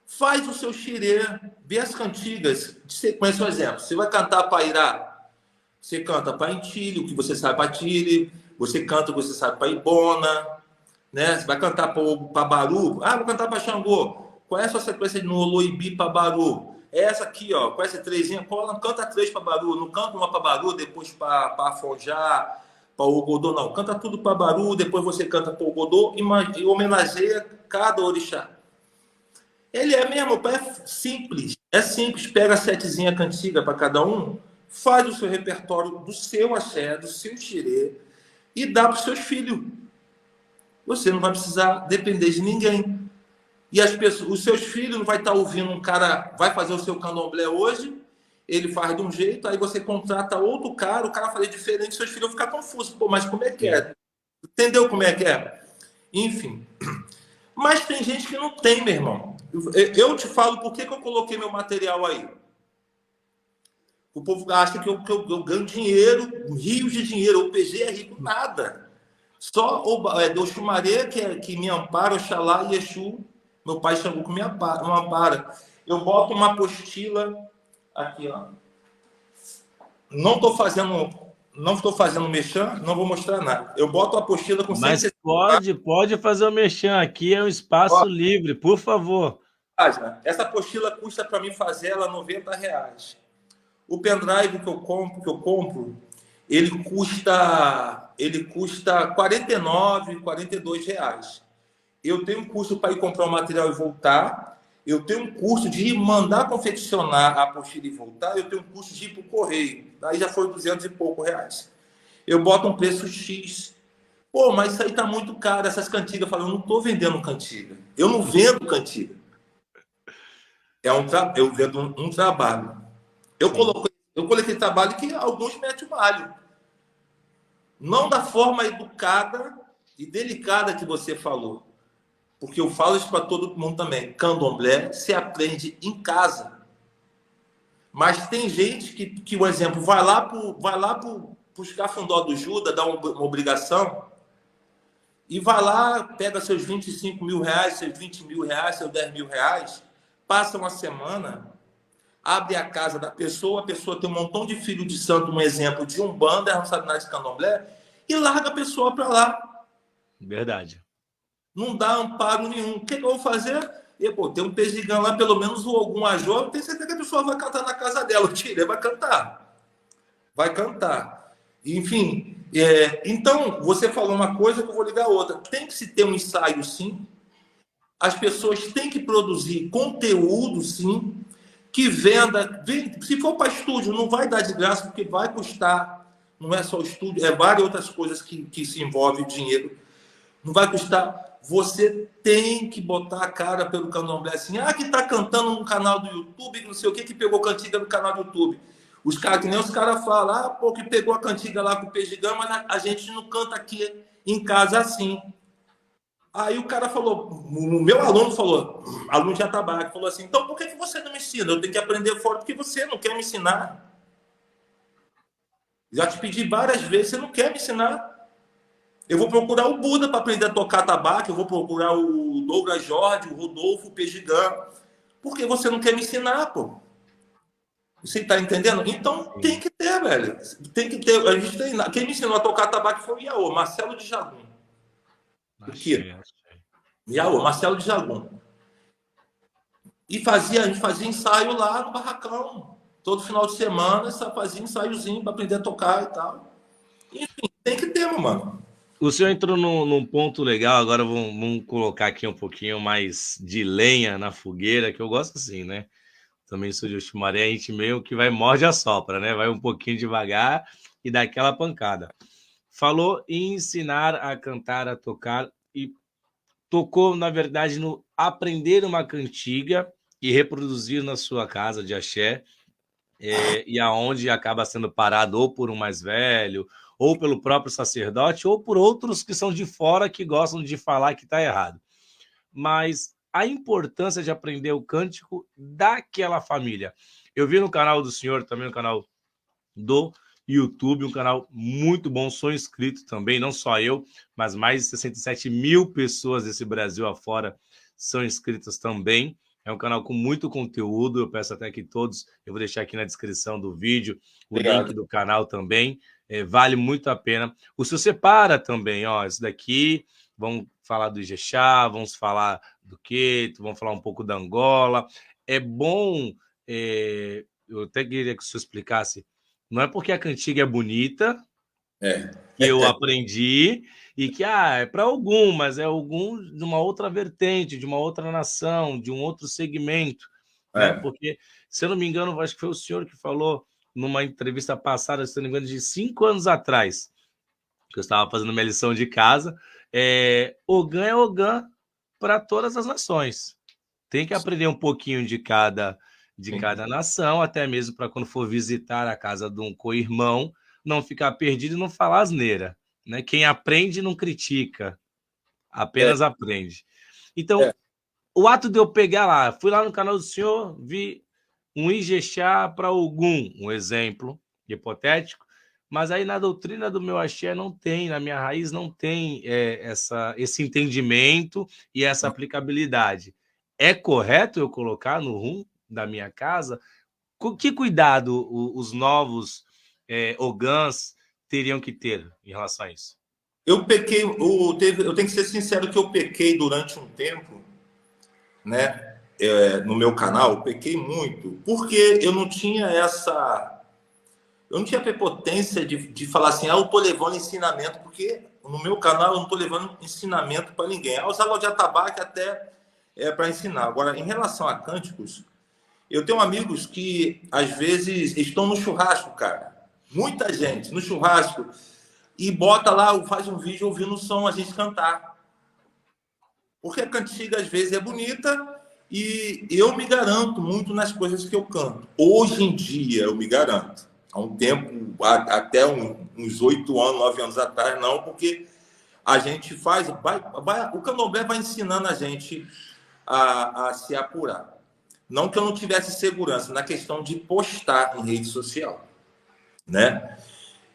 Faz o seu xirê, vê as cantigas, de sequência, por exemplo. Você vai cantar para Irá, você canta para Intilho, o que você sabe para Tile, você canta o que você sabe para Ibona, né? Você vai cantar para Baru, vou cantar para Xangô. Qual é a sua sequência de Noloibi para Baru? Essa aqui, ó, com essa trezinha, canta 3 para Baru, não canta uma para Baru, depois para Afonjá, para Ogodô, não. Canta tudo para Baru, depois você canta para Ogodô e homenageia cada orixá. Ele é mesmo, pai, é simples. É simples. Pega a setezinha cantiga para cada um, faz o seu repertório do seu axé, do seu xirê e dá para os seus filhos. Você não vai precisar depender de ninguém. E as pessoas, os seus filhos não vai estar ouvindo um cara, vai fazer o seu candomblé hoje, ele faz de um jeito, aí você contrata outro cara, o cara faz diferente, seus filhos vão ficar confusos. Pô, mas como é que Sim. é? Entendeu como é que é? Enfim. Mas tem gente que não tem, meu irmão. Eu te falo por que eu coloquei meu material aí. O povo acha que eu ganho dinheiro, rios de dinheiro. O PG é rico, nada. Só o Xumaré, que me ampara, Oxalá e Exu, meu pai chamou que me ampara. Eu boto uma apostila aqui, ó. Não estou fazendo merchan, não vou mostrar nada. Eu boto a apostila com Mas 160 pode fazer o merchan aqui, é um espaço livre, por favor. páginas. Essa apostila custa para mim fazer ela R$ 90. O pendrive que eu compro, ele custa R$ 49, R$ 42. Eu tenho um custo para ir comprar o material e voltar. Eu tenho um custo de ir mandar confeccionar a apostila e voltar. Eu tenho um custo de ir para o correio. Aí já foi 200 e pouco reais. Eu boto um preço X. Pô, mas isso aí tá muito caro. Essas cantigas, eu falo, eu não estou vendendo cantiga. Eu não vendo cantiga. Eu vendo um trabalho. Eu Sim. coloquei trabalho que alguns metem o malho. Não da forma educada e delicada que você falou. Porque eu falo isso para todo mundo também. Candomblé se aprende em casa. Mas tem gente que o exemplo, vai lá os cafundó do Judas, dá uma obrigação, e vai lá, pega seus 25 mil reais, seus 20 mil reais, seus 10 mil reais, passa uma semana, abre a casa da pessoa, a pessoa tem um montão de filho de santo, um exemplo de Umbanda, não sabe nada de candomblé, e larga a pessoa para lá. Verdade. Não dá amparo nenhum. O que eu vou fazer? E, pô, tem um pezigão lá, pelo menos algum ajô, tem certeza que a pessoa vai cantar na casa dela. O tire vai cantar. Vai cantar. Enfim, então, você falou uma coisa que eu vou ligar a outra. Tem que se ter um ensaio, sim. As pessoas têm que produzir conteúdo, sim, que venda. Se for para estúdio, não vai dar de graça, porque vai custar. Não é só o estúdio, é várias outras coisas que se envolve o dinheiro. Não vai custar. Você tem que botar a cara pelo candomblé assim. Ah, que tá cantando no canal do YouTube, não sei o que pegou cantiga no canal do YouTube. Os caras, que nem os caras falam, ah, pô, que pegou a cantiga lá com o Pejigão, mas a gente não canta aqui em casa assim. Aí o cara falou, o meu aluno falou, aluno de atabaque, falou assim, então por que você não me ensina? Eu tenho que aprender fora porque você não quer me ensinar. Já te pedi várias vezes, você não quer me ensinar. Eu vou procurar o Buda para aprender a tocar tabaco, eu vou procurar o Douglas Jorge, o Rodolfo, o Pejigam. Porque você não quer me ensinar, pô. Você está entendendo? Então tem Sim. que ter, velho. Tem que ter. A gente tem. Quem me ensinou a tocar tabaco foi o Iaô, Marcelo de Jagum. O quê? Achei. Iaô, Marcelo de Jagum. E a gente fazia ensaio lá no barracão. Todo final de semana, só fazia ensaiozinho para aprender a tocar e tal. Enfim, tem que ter, mano. O senhor entrou num ponto legal, agora vamos colocar aqui um pouquinho mais de lenha na fogueira, que eu gosto assim, né? Também sou de Oxumaré, a gente meio que vai morde a sopra, né? Vai um pouquinho devagar e dá aquela pancada. Falou em ensinar a cantar, a tocar, e tocou, na verdade, no aprender uma cantiga e reproduzir na sua casa de axé, e aonde acaba sendo parado ou por um mais velho, ou pelo próprio sacerdote, ou por outros que são de fora que gostam de falar que está errado. Mas a importância de aprender o cântico daquela família. Eu vi no canal do senhor, também no canal do YouTube, um canal muito bom, sou inscrito também, não só eu, mas mais de 67 mil pessoas desse Brasil afora são inscritas também. É um canal com muito conteúdo, eu peço até que todos, eu vou deixar aqui na descrição do vídeo o link Obrigado. do canal também, vale muito a pena. O seu separa também, ó, isso daqui, vamos falar do Ijexá, vamos falar do Queto, vamos falar um pouco da Angola. É bom, eu até queria que o senhor explicasse, não é porque a cantiga é bonita É. que eu aprendi e que é para algum, mas é algum de uma outra vertente, de uma outra nação, de um outro segmento, né? É. Porque, se eu não me engano, acho que foi o senhor que falou numa entrevista passada, se eu não me engano, de 5 anos atrás, que eu estava fazendo minha lição de casa, Ogã é Ogã para todas as nações. Tem que aprender um pouquinho de Sim. cada nação, até mesmo para quando for visitar a casa de um co-irmão, não ficar perdido e não falar asneira. Né? Quem aprende não critica, É, apenas aprende. Então, é. o ato de eu pegar lá, fui lá no canal do senhor, vi um Ijexá para Ogum, um exemplo hipotético, mas aí na doutrina do meu axé não tem, na minha raiz não tem esse entendimento e essa aplicabilidade. É correto eu colocar no rum da minha casa? Que cuidado os novos ogãs teriam que ter em relação a isso? Eu pequei, eu tenho que ser sincero que eu pequei durante um tempo, né? No meu canal, eu pequei muito, porque eu não tinha prepotência de falar assim, eu tô levando ensinamento, porque no meu canal eu não tô levando ensinamento para ninguém. Os aula de atabaque até é para ensinar. Agora, em relação a cânticos, eu tenho amigos que às vezes estão no churrasco, cara. Muita gente no churrasco e bota lá, faz um vídeo ouvindo o som, a gente cantar. Porque a cantiga às vezes é bonita e eu me garanto muito nas coisas que eu canto. Hoje em dia eu me garanto. Há um tempo, até uns 8 anos, 9 anos atrás, não, porque a gente o candomblé vai ensinando a gente a se apurar. Não que eu não tivesse segurança na questão de postar em rede social, né?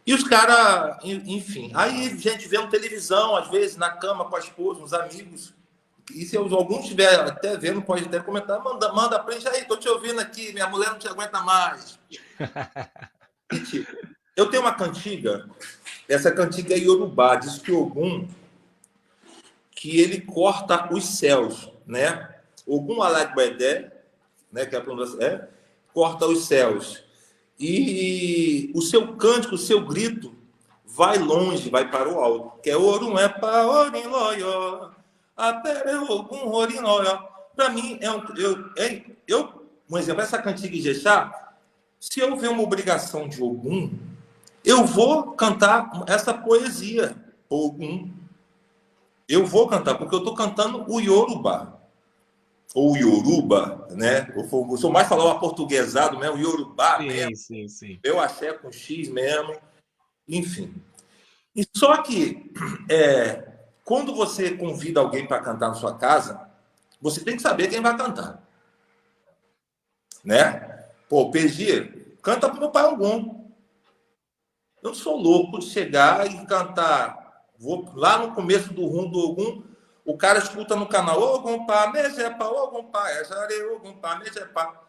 E os caras, enfim, aí a gente vendo televisão, às vezes na cama com a esposa, uns amigos. E se algum estiver até vendo, pode até comentar, manda print aí, tô te ouvindo aqui, minha mulher não te aguenta mais. Eu tenho uma cantiga, essa cantiga é Yorubá, diz que Ogum, que ele corta os céus, né? Ogum Alagbedé, né, que é a pronúncia corta os céus. E o seu cântico, o seu grito, vai longe, vai para o alto. Que é Orum é pa Orinloió, apere Ogum Orinloió. Para mim, um exemplo, essa cantiga Ijexá, se eu ver uma obrigação de Ogum, eu vou cantar essa poesia, Ogum. Eu vou cantar, porque eu estou cantando o Yorubá. Ou Yoruba, né? Eu sou mais falar o aportuguesado mesmo, o Yorubá mesmo. Sim. Eu axé com X mesmo. Enfim. E só que, quando você convida alguém para cantar na sua casa, você tem que saber quem vai cantar. Né? Pô, PG, canta para o meu pai algum. Eu sou louco de chegar e cantar. Vou lá no começo do rum do Ogum, o cara escuta no canal, Ogum pá, mejepa, Ogum pá, jare, Ogum pá, mejepa.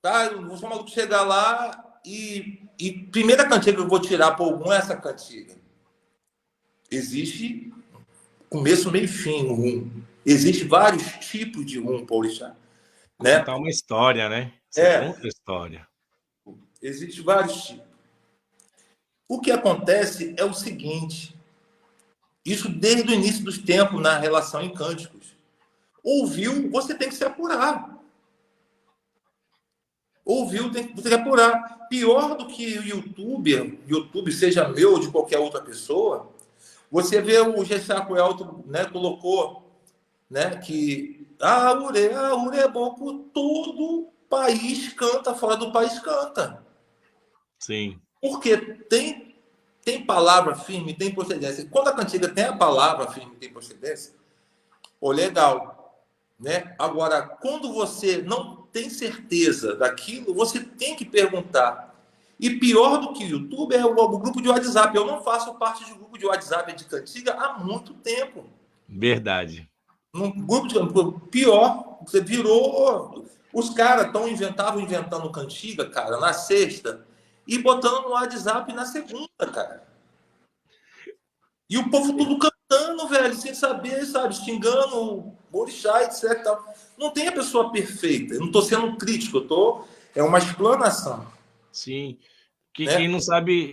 Tá? Eu vou só maluco chegar lá e primeira cantiga que eu vou tirar para Ogum é essa cantiga. Existe começo, meio e fim no rum. Existem vários tipos de rum, Paulista. Né? Contar uma história, né? Você conta a história. Existem vários tipos. O que acontece é o seguinte, isso desde o início dos tempos na relação em cânticos. Ouviu, você tem que se apurar. Ouviu, você tem que apurar. Pior do que o YouTube seja meu ou de qualquer outra pessoa, você vê o Gessaco Elton, né, colocou, né, que Aure Boco, todo país canta, fora do país canta. Sim. Porque tem palavra firme, tem procedência. Quando a cantiga tem a palavra firme, tem procedência, legal, né? Agora, quando você não tem certeza daquilo, você tem que perguntar. E pior do que o YouTube é o grupo de WhatsApp. Eu não faço parte de grupo de WhatsApp de cantiga há muito tempo. Verdade. Num grupo de pior, você virou. Os caras estavam inventando cantiga, cara, na sexta e botando no WhatsApp na segunda, cara. E o povo tudo cantando, velho, sem saber, sabe, xingando o orixá, etc. Não tem a pessoa perfeita. Eu não estou sendo crítico, é uma explanação. Sim. né?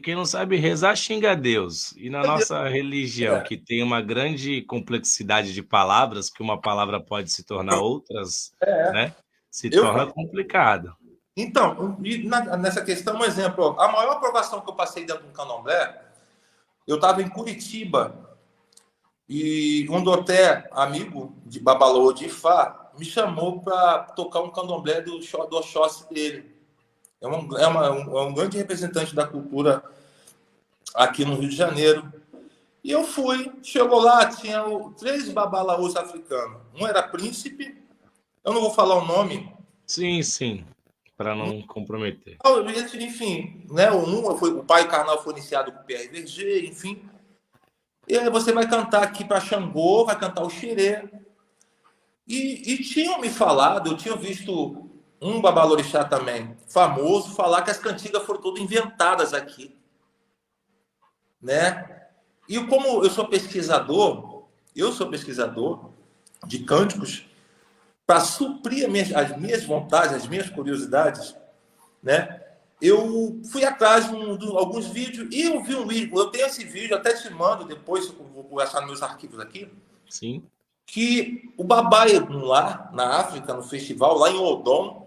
Quem não sabe rezar, xinga a Deus. E na nossa religião, É, que tem uma grande complexidade de palavras, que uma palavra pode se tornar outras, é. né? Se Eu torna complicado. Então, nessa questão, um exemplo, ó, a maior aprovação que eu passei dentro do candomblé, eu estava em Curitiba e um doté amigo de Babalô de Ifá me chamou para tocar um candomblé do Oxóssi dele. É um grande representante da cultura aqui no Rio de Janeiro. E eu fui, chegou lá, tinha três babalaôs africanos. Um era príncipe, eu não vou falar o nome. Sim, sim, para não comprometer. Enfim, né? O pai carnal foi iniciado com o PRVG, enfim. E aí você vai cantar aqui para Xangô, vai cantar o xerê. E tinham me falado, eu tinha visto um babalorixá também, famoso, falar que as cantigas foram todas inventadas aqui, né? E como eu sou pesquisador de cânticos, para suprir as minhas vontades, as minhas curiosidades, né? Eu fui atrás de alguns vídeos e eu vi um vídeo, eu tenho esse vídeo, até te mando depois, eu vou achar nos meus arquivos aqui, Sim. que o Baba Yaga lá na África, no festival, lá em Ondo,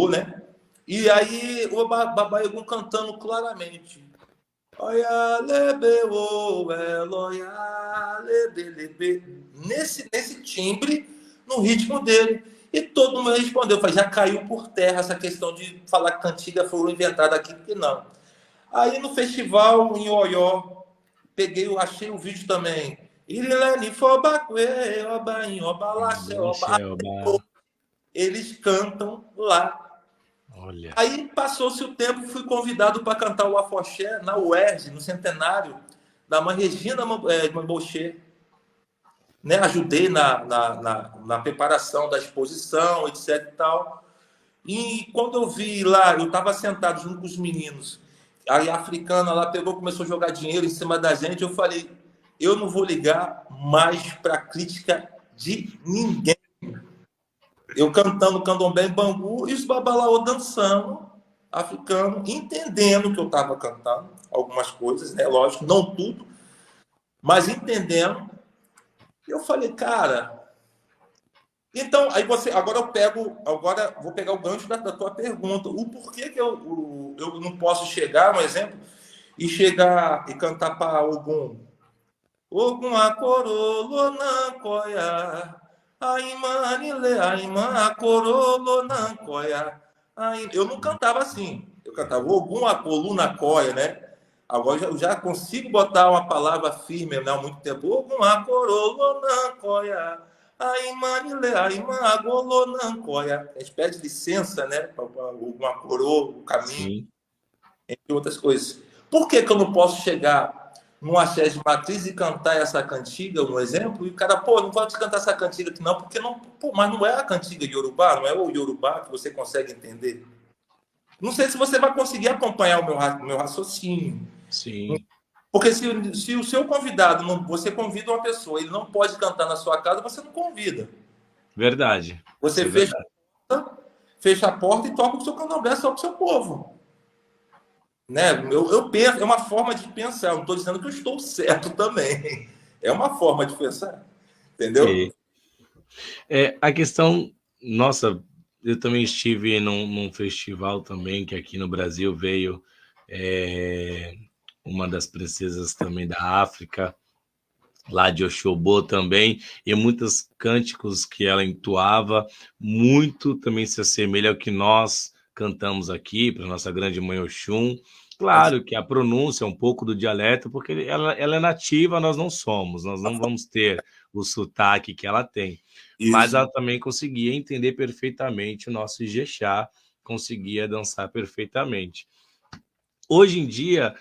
né? E aí o Baba Yaga cantando claramente. Nesse timbre, no ritmo dele. E todo mundo respondeu, já caiu por terra essa questão de falar que cantiga foram inventada aqui, porque não. Aí no festival em Oió, achei o vídeo também. Eles cantam lá. Olha. Aí passou-se o tempo, fui convidado para cantar o afoxé na UERJ, no centenário da mãe Regina Mamboché. Né? Ajudei na preparação da exposição, etc. E tal. E quando eu vi lá, eu estava sentado junto com os meninos, aí a africana lá pegou, começou a jogar dinheiro em cima da gente, eu falei, eu não vou ligar mais para a crítica de ninguém. Eu cantando candomblé em Bangu e os babalaô dançando, africano, entendendo que eu estava cantando algumas coisas, né? Lógico, não tudo, mas entendendo. Eu falei, cara. Então, aí agora vou pegar o gancho da tua pergunta. O porquê que eu não posso chegar, um exemplo, e chegar e cantar para Ogum. Ogum acorolo nancoia, aimanile, aimã acorolo nancoia. Eu não cantava assim. Eu cantava Ogum acolu na coia, né? Agora eu já consigo botar uma palavra firme, né? Há muito tempo. Ogum acorolo nancoia. Aimanile, aimã agolo nancoia. A gente pede licença, né? Para Ogum acorolo, o caminho, Sim. entre outras coisas. Por que eu não posso chegar num axé de matriz e cantar essa cantiga, um exemplo, e o cara, não pode cantar essa cantiga aqui não, porque não, mas não é a cantiga Yorubá, não é o Yorubá que você consegue entender. Não sei se você vai conseguir acompanhar o meu raciocínio. Sim. Porque se o seu convidado, você convida uma pessoa, ele não pode cantar na sua casa, você não convida. Verdade. Você Isso é verdade. fecha a porta e toca o seu candomblé só para o seu povo. Né? Eu penso, é uma forma de pensar. Eu não estou dizendo que eu estou certo também. É uma forma de pensar. Entendeu? A questão, nossa, eu também estive num festival também, que aqui no Brasil veio uma das princesas também da África, lá de Oxobô também, e muitos cânticos que ela entoava, muito também se assemelha ao que nós cantamos aqui, para nossa grande mãe Oxum. Claro que a pronúncia é um pouco do dialeto, porque ela é nativa, nós não somos, nós não vamos ter o sotaque que ela tem. Mas Isso. ela também conseguia entender perfeitamente o nosso Ijexá, conseguia dançar perfeitamente. Hoje em dia,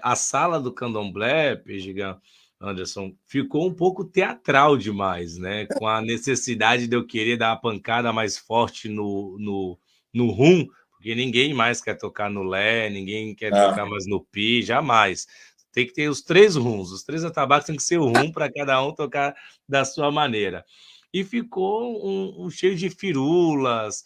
a sala do candomblé, Pejigan, Anderson, ficou um pouco teatral demais, né? Com a necessidade de eu querer dar uma pancada mais forte no rum, porque ninguém mais quer tocar no Lé, ninguém quer tocar mais no Pi, jamais. Tem que ter os três runs, os três atabaques tem que ser o rum para cada um tocar da sua maneira. E ficou um cheio de firulas,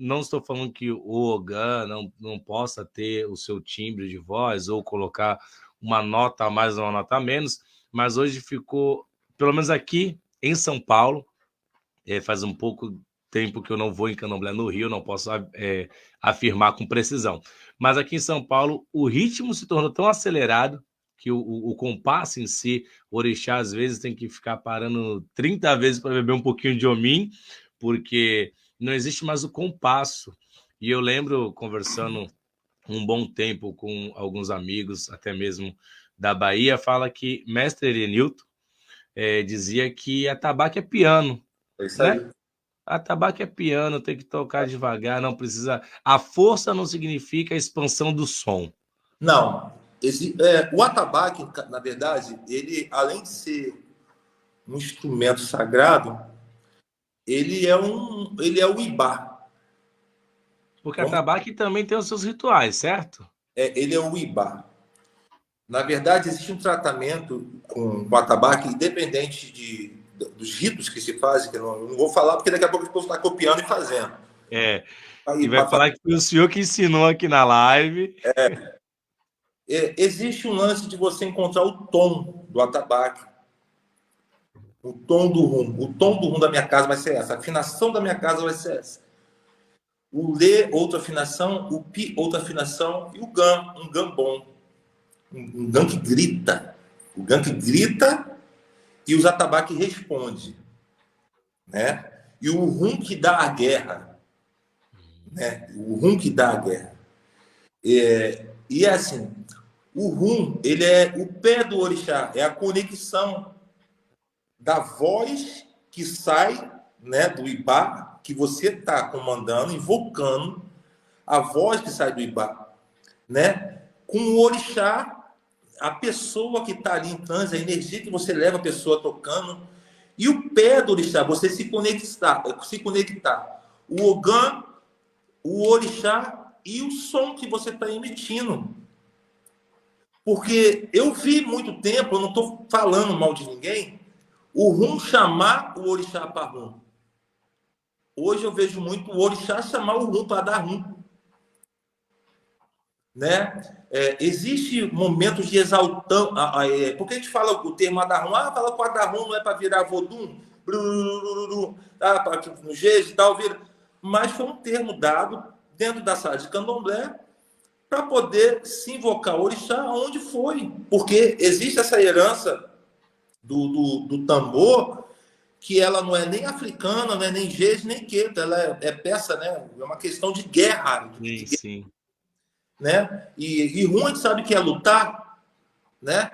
não estou falando que o Ogã não possa ter o seu timbre de voz ou colocar uma nota a mais ou uma nota a menos, mas hoje ficou, pelo menos aqui em São Paulo, faz um pouco tempo que eu não vou em Candomblé no Rio, não posso afirmar com precisão. Mas aqui em São Paulo, o ritmo se tornou tão acelerado que o compasso em si, o orixá às vezes tem que ficar parando 30 vezes para beber um pouquinho de omim, porque não existe mais o compasso. E eu lembro, conversando um bom tempo com alguns amigos, até mesmo da Bahia, fala que mestre Erenilton dizia que atabaque é piano, É isso né? aí. Atabaque é piano, tem que tocar devagar, não precisa. A força não significa a expansão do som. Não. O atabaque, na verdade, ele, além de ser um instrumento sagrado, ele é o ibá. Porque Vamos, atabaque também tem os seus rituais, certo? ele é o ibá. Na verdade, existe um tratamento com o atabaque, independente dos ritos que se fazem, que eu não vou falar, porque daqui a pouco o povo está copiando e fazendo. E vai falar que foi o senhor que ensinou aqui na live. Existe um lance de você encontrar o tom do atabaque, o tom do rum. O tom do rum da minha casa vai ser essa, a afinação da minha casa vai ser essa. O lê, outra afinação, o pi, outra afinação, e o gam, um gam bom. Um gam que grita. O gam que grita e os atabaques respondem. Né? E o rum que dá a guerra. Né? O rum que dá a guerra. E é assim, o rum, ele é o pé do orixá, é a conexão da voz que sai, né, do ibá, que você está comandando, invocando, a voz que sai do ibá, né, com o orixá, a pessoa que está ali em transe, a energia que você leva a pessoa tocando, e o pé do orixá, você se conectar. O ogã, o orixá e o som que você está emitindo. Porque eu vi muito tempo, eu não estou falando mal de ninguém, o rum chamar o orixá para rum. Hoje eu vejo muito o orixá chamar o rum para dar rum. Né? Existe momentos de exaltão. Porque a gente fala o termo adarrum, fala que o adarrum não é para virar vodum, no jeito e tal, vira. Mas foi um termo dado dentro da sala de candomblé para poder se invocar o orixá onde foi. Porque existe essa herança do tambor, que ela não é nem africana, não é nem jeje, nem queto, ela é peça, né? É uma questão de guerra. Sim. Né? E rum a gente sabe que é lutar, né?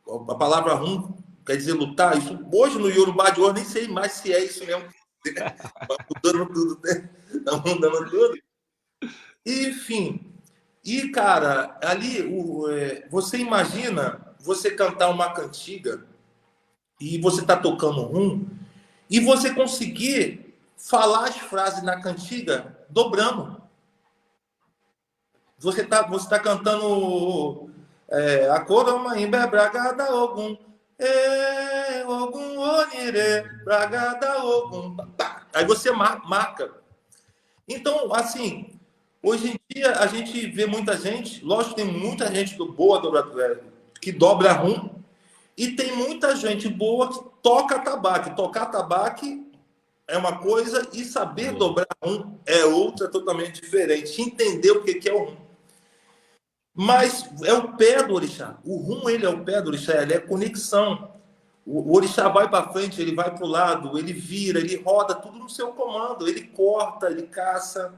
A palavra rum quer dizer lutar. Isso, hoje no Yorubá de hoje, nem sei mais se é isso mesmo. Mudando tudo, né? Tá mudando tudo. E, enfim. E, cara, ali, você imagina você cantar uma cantiga e você tá tocando rum e você conseguir falar as frases na cantiga dobrando. Você tá cantando a Coromaíba Bragada Ogum. Ogum Onire Bragada Ogum. Aí você marca. Então, assim, hoje em dia a gente vê muita gente, lógico que tem muita gente boa que dobra rum, e tem muita gente boa que toca tabaque. Tocar tabaque é uma coisa e saber dobrar rum é outra totalmente diferente. Entender o que é o rum. Mas é o pé do orixá. O rum, ele é o pé do orixá, ele é conexão. O orixá vai para frente, ele vai para o lado, ele vira, ele roda, tudo no seu comando. Ele corta, ele caça,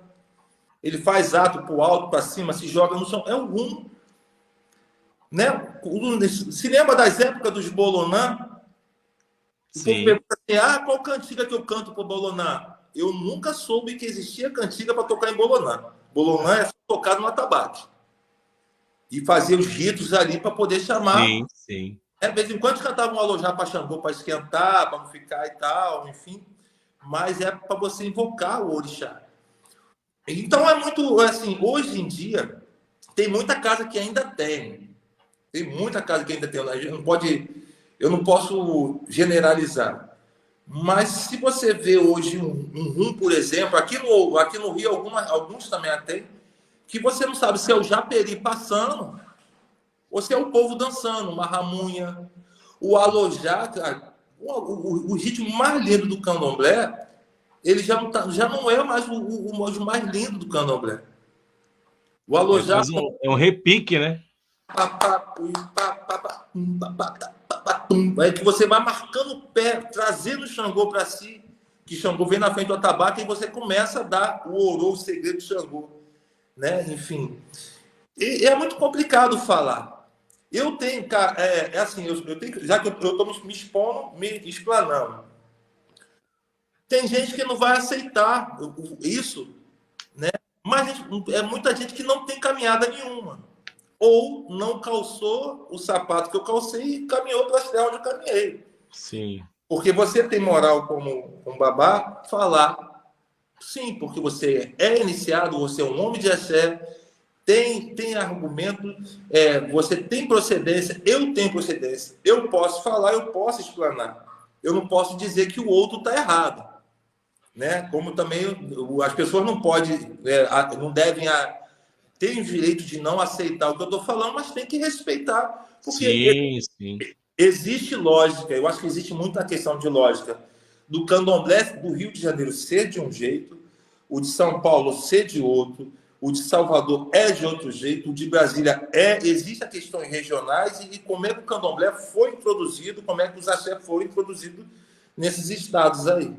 ele faz ato para o alto, para cima, se joga no chão. É o rum. Né? Se lembra das épocas dos bolonã? O povo pergunta assim, qual cantiga que eu canto para o bolonã? Eu nunca soube que existia cantiga para tocar em bolonã. Bolonã é tocado no atabaque. E fazer os ritos ali para poder chamar. Sim. De vez em quando cantavam um alojá para Xangô, para esquentar, para não ficar e tal, enfim. Mas é para você invocar o orixá. Então é muito assim, hoje em dia, tem muita casa que ainda tem. Tem muita casa que ainda tem. Eu não posso generalizar. Mas se você vê hoje um rum, por exemplo, aqui no Rio, alguns também tem, que você não sabe se é o Japeri passando ou se é o povo dançando, uma ramunha, o alojá, cara, o ritmo mais lindo do candomblé, ele já não é mais o mais lindo do candomblé. O É alojá quase um repique, né? é que você vai marcando o pé, trazendo o Xangô para si, que Xangô vem na frente do atabaque e você começa a dar o orô, o segredo do Xangô, né? Enfim, e é muito complicado falar. Eu tenho, cara, assim, eu tenho, já que eu estou me expondo, me explanando. Tem gente que não vai aceitar isso, né? Mas é muita gente que não tem caminhada nenhuma. Ou não calçou o sapato que eu calcei e caminhou para as terras onde eu caminhei. Sim. Porque você tem moral como babá falar, sim, porque você é iniciado, você é um homem de axé, tem argumento, você tem procedência, eu tenho procedência, eu posso falar, eu posso explanar. Eu não posso dizer que o outro está errado, né? Como também as pessoas não podem, não devem tem o direito de não aceitar o que eu estou falando, mas tem que respeitar, porque Sim, sim. existe lógica. Eu acho que existe muita questão de lógica do candomblé do Rio de Janeiro ser de um jeito, o de São Paulo ser de outro, o de Salvador é de outro jeito, o de Brasília Existem questões regionais e como é que o candomblé foi introduzido, como é que os axé foram introduzidos nesses estados aí.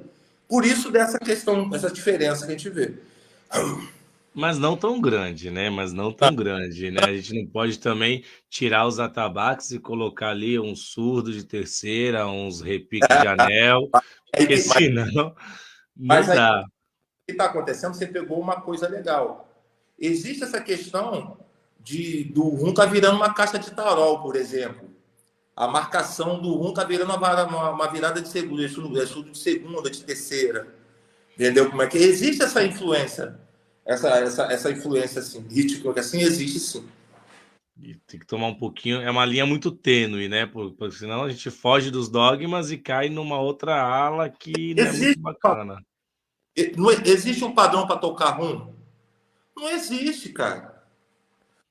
Por isso dessa questão, essa diferença que a gente vê. Mas não tão grande, né? Mas não tão grande, né? A gente não pode também tirar os atabaques e colocar ali um surdo de terceira, uns repiques de anel, porque Mas, senão não mas aí dá. o que está acontecendo, você pegou uma coisa legal. Existe essa questão do rum tá virando uma caixa de tarol, por exemplo. A marcação do rum tá virando uma virada de segunda, estudo de segunda, de terceira. Entendeu como é que existe essa influência? Essa influência assim, rítmica, assim, existe sim. E tem que tomar um pouquinho. É uma linha muito tênue, né? Porque senão a gente foge dos dogmas e cai numa outra ala que não é muito Existe, bacana. não existe um padrão para tocar rum? Não existe, cara.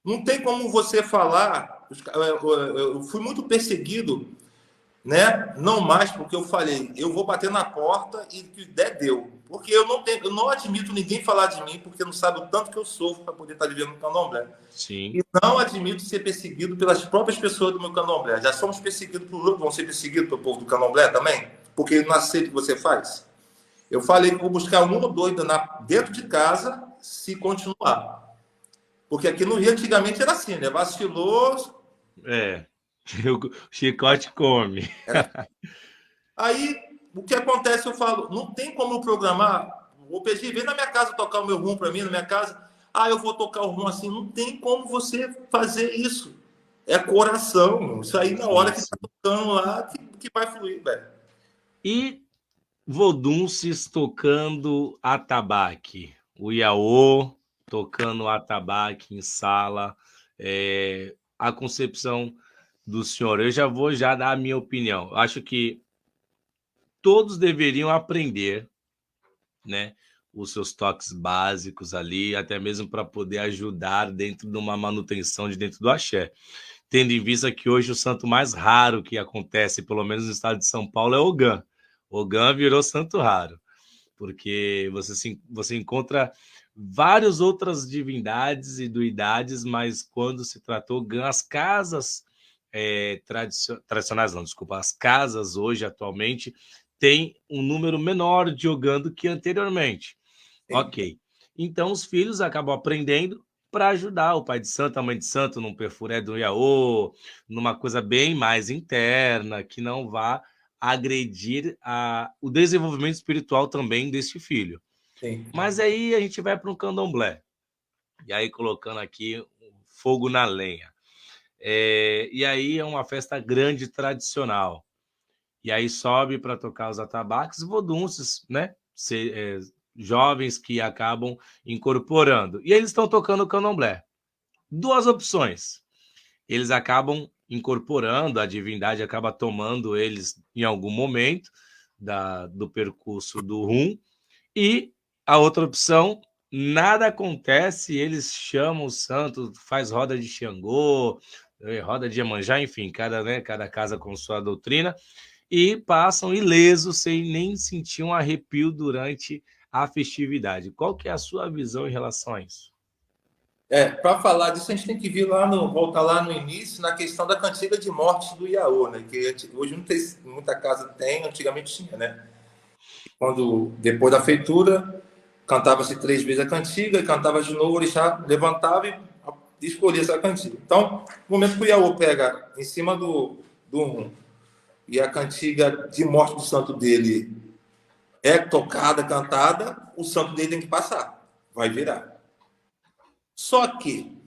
Não tem como você falar. Eu fui muito perseguido, né? Não mais porque eu falei, eu vou bater na porta e que der deu. Porque eu não admito ninguém falar de mim, porque não sabe o tanto que eu sofro para poder estar vivendo no candomblé. Sim. E não admito ser perseguido pelas próprias pessoas do meu candomblé. Já somos perseguidos por outros, vão ser perseguidos pelo povo do candomblé também, porque ele não aceita o que você faz. Eu falei que vou buscar um ou dois dentro de casa se continuar. Porque aqui no Rio antigamente era assim, né? Vacilou. É. O chicote come. Era... Aí, o que acontece, eu falo, não tem como eu programar. O PG vem na minha casa tocar o meu rum para mim, na minha casa. Ah, eu vou tocar o rum assim. Não tem como você fazer isso. É coração. Isso aí na hora Sim, que tá sim. tocando lá, que vai fluir, velho. E Vodunces tocando atabaque. O Iaô tocando atabaque em sala. A concepção do senhor. Eu já vou dar a minha opinião. Acho que todos deveriam aprender, né, os seus toques básicos ali, até mesmo para poder ajudar dentro de uma manutenção de dentro do axé. Tendo em vista que hoje o santo mais raro que acontece, pelo menos no estado de São Paulo, é Ogã. Ogã virou santo raro, porque você encontra várias outras divindades e duidades, mas quando se tratou Ogã, as casas tradicionais, não, desculpa, as casas hoje, atualmente, têm um número menor de Ogã do que anteriormente. Sim. Ok. Então, os filhos acabam aprendendo para ajudar o pai de santo, a mãe de santo, num perfuré do Iaô, numa coisa bem mais interna, que não vá agredir o desenvolvimento espiritual também deste filho. Sim. Mas aí a gente vai para um candomblé. E aí colocando aqui fogo na lenha. E aí é uma festa grande tradicional. E aí sobe para tocar os atabaques, vodunces, né? Jovens que acabam incorporando. E eles estão tocando o candomblé. Duas opções. Eles acabam incorporando, a divindade acaba tomando eles em algum momento, do percurso do rum. E a outra opção, nada acontece, eles chamam o santo, faz roda de Xangô, roda de Iemanjá, enfim, cada casa com sua doutrina, e passam ilesos, sem nem sentir um arrepio durante a festividade. Qual que é a sua visão em relação a isso? Para falar disso, a gente tem que voltar lá no início, na questão da cantiga de morte do Iaô, né? Que hoje não tem, muita casa tem, antigamente tinha, né? Quando, depois da feitura, cantava-se 3 vezes a cantiga, e cantava de novo, o orixá levantava e escolhia essa cantiga. Então, no momento que o Iaô pega em cima do rum, e a cantiga de morte do santo dele é tocada, cantada, o santo dele tem que passar, vai virar. Só que,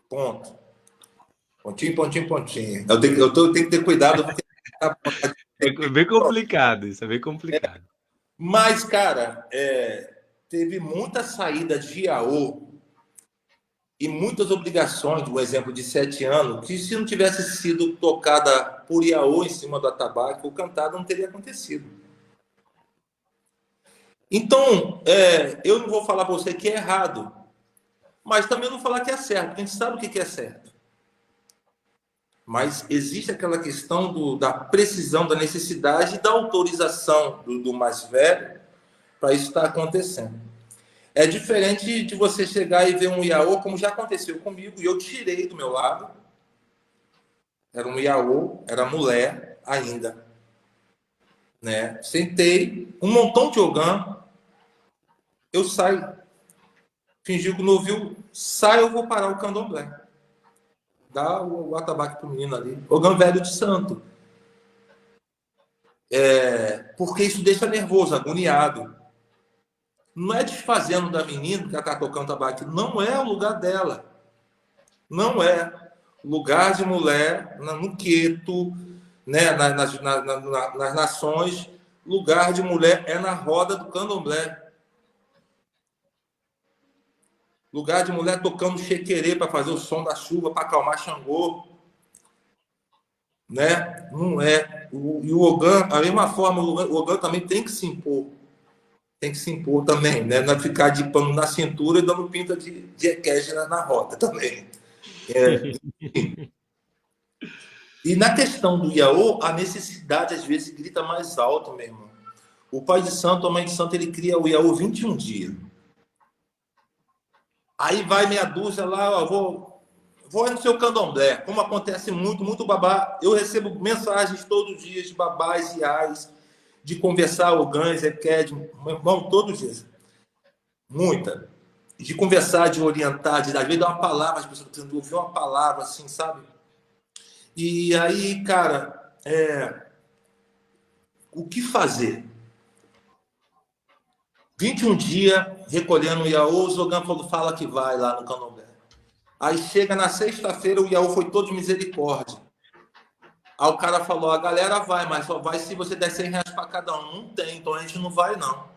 pontinho, pontinho. Eu tenho que ter cuidado. Porque é bem complicado, isso é bem complicado. Mas, cara, teve muita saída de Iaô e muitas obrigações, um exemplo de 7 anos, que se não tivesse sido tocada por Iaô em cima do atabaque, o cantado não teria acontecido. Então, eu não vou falar para você que é errado, mas também não vou falar que é certo, porque a gente sabe o que é certo. Mas existe aquela questão da precisão, da necessidade e da autorização do mais velho para isso estar acontecendo. É diferente de você chegar e ver um Iaô, como já aconteceu comigo, e eu tirei do meu lado. Era um Iaô, era mulher ainda. Né? Sentei, um montão de Ogã, eu saio. Fingi que não ouviu, saio, eu vou parar o candomblé. Dá o atabaque pro menino ali. Ogã velho de santo. Porque isso deixa nervoso, agoniado. Não é desfazendo da menina que ela está tocando tabaco. Não é o lugar dela. Não é. Lugar de mulher, no Queto, né, nas nações, lugar de mulher é na roda do candomblé. Lugar de mulher tocando chequerê para fazer o som da chuva, para acalmar Xangô. Né? Não é. E o Ogã, da mesma forma, o Ogã também tem que se impor. Tem que se impor também, né? Não é ficar de pano na cintura e dando pinta de equege na roda também. E na questão do Iaô, a necessidade às vezes grita mais alto, meu irmão. O pai de santo, a mãe de santo, ele cria o Iaô 21 dias. Aí vai meia dúzia lá, ó, vou no seu candomblé. Como acontece muito babá. Eu recebo mensagens todos os dias de babás e ais, de conversar Ogãs, Equed, meu irmão, todos os dias. Muita. De conversar, de orientar, de às vezes dar uma palavra, as pessoas precisam ouvir uma palavra, assim, sabe? E aí, cara, o que fazer? 21 dias recolhendo o Iaô, o Zogã fala que vai lá no candomblé. Aí chega na sexta-feira, o Iaô foi todo de misericórdia. Aí o cara falou, a galera vai, mas só vai se você der 100 reais para cada um. Não tem, então a gente não vai, não.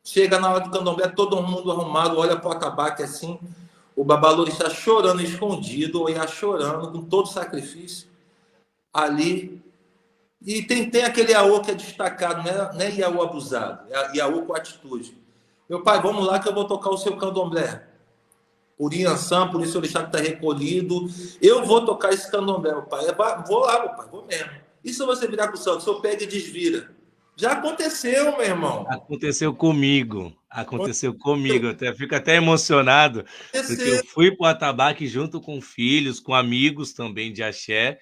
Chega na hora do candomblé, todo mundo arrumado, olha para o atabaque assim, o babalorixá chorando escondido, ou ia chorando, com todo sacrifício, ali. E tem aquele Iaô que é destacado, não é Iaô abusado, é Iaô com atitude. Meu pai, vamos lá que eu vou tocar o seu candomblé. Por Inhansã, por isso o orixá que está recolhido. Eu vou tocar esse candomblé, meu pai. Vou lá, meu pai, vou mesmo. E se você virar para o santo, se eu pego e desvira? Já aconteceu, meu irmão. Aconteceu comigo. Eu fico até emocionado, porque eu fui para o atabaque junto com filhos, com amigos também de axé,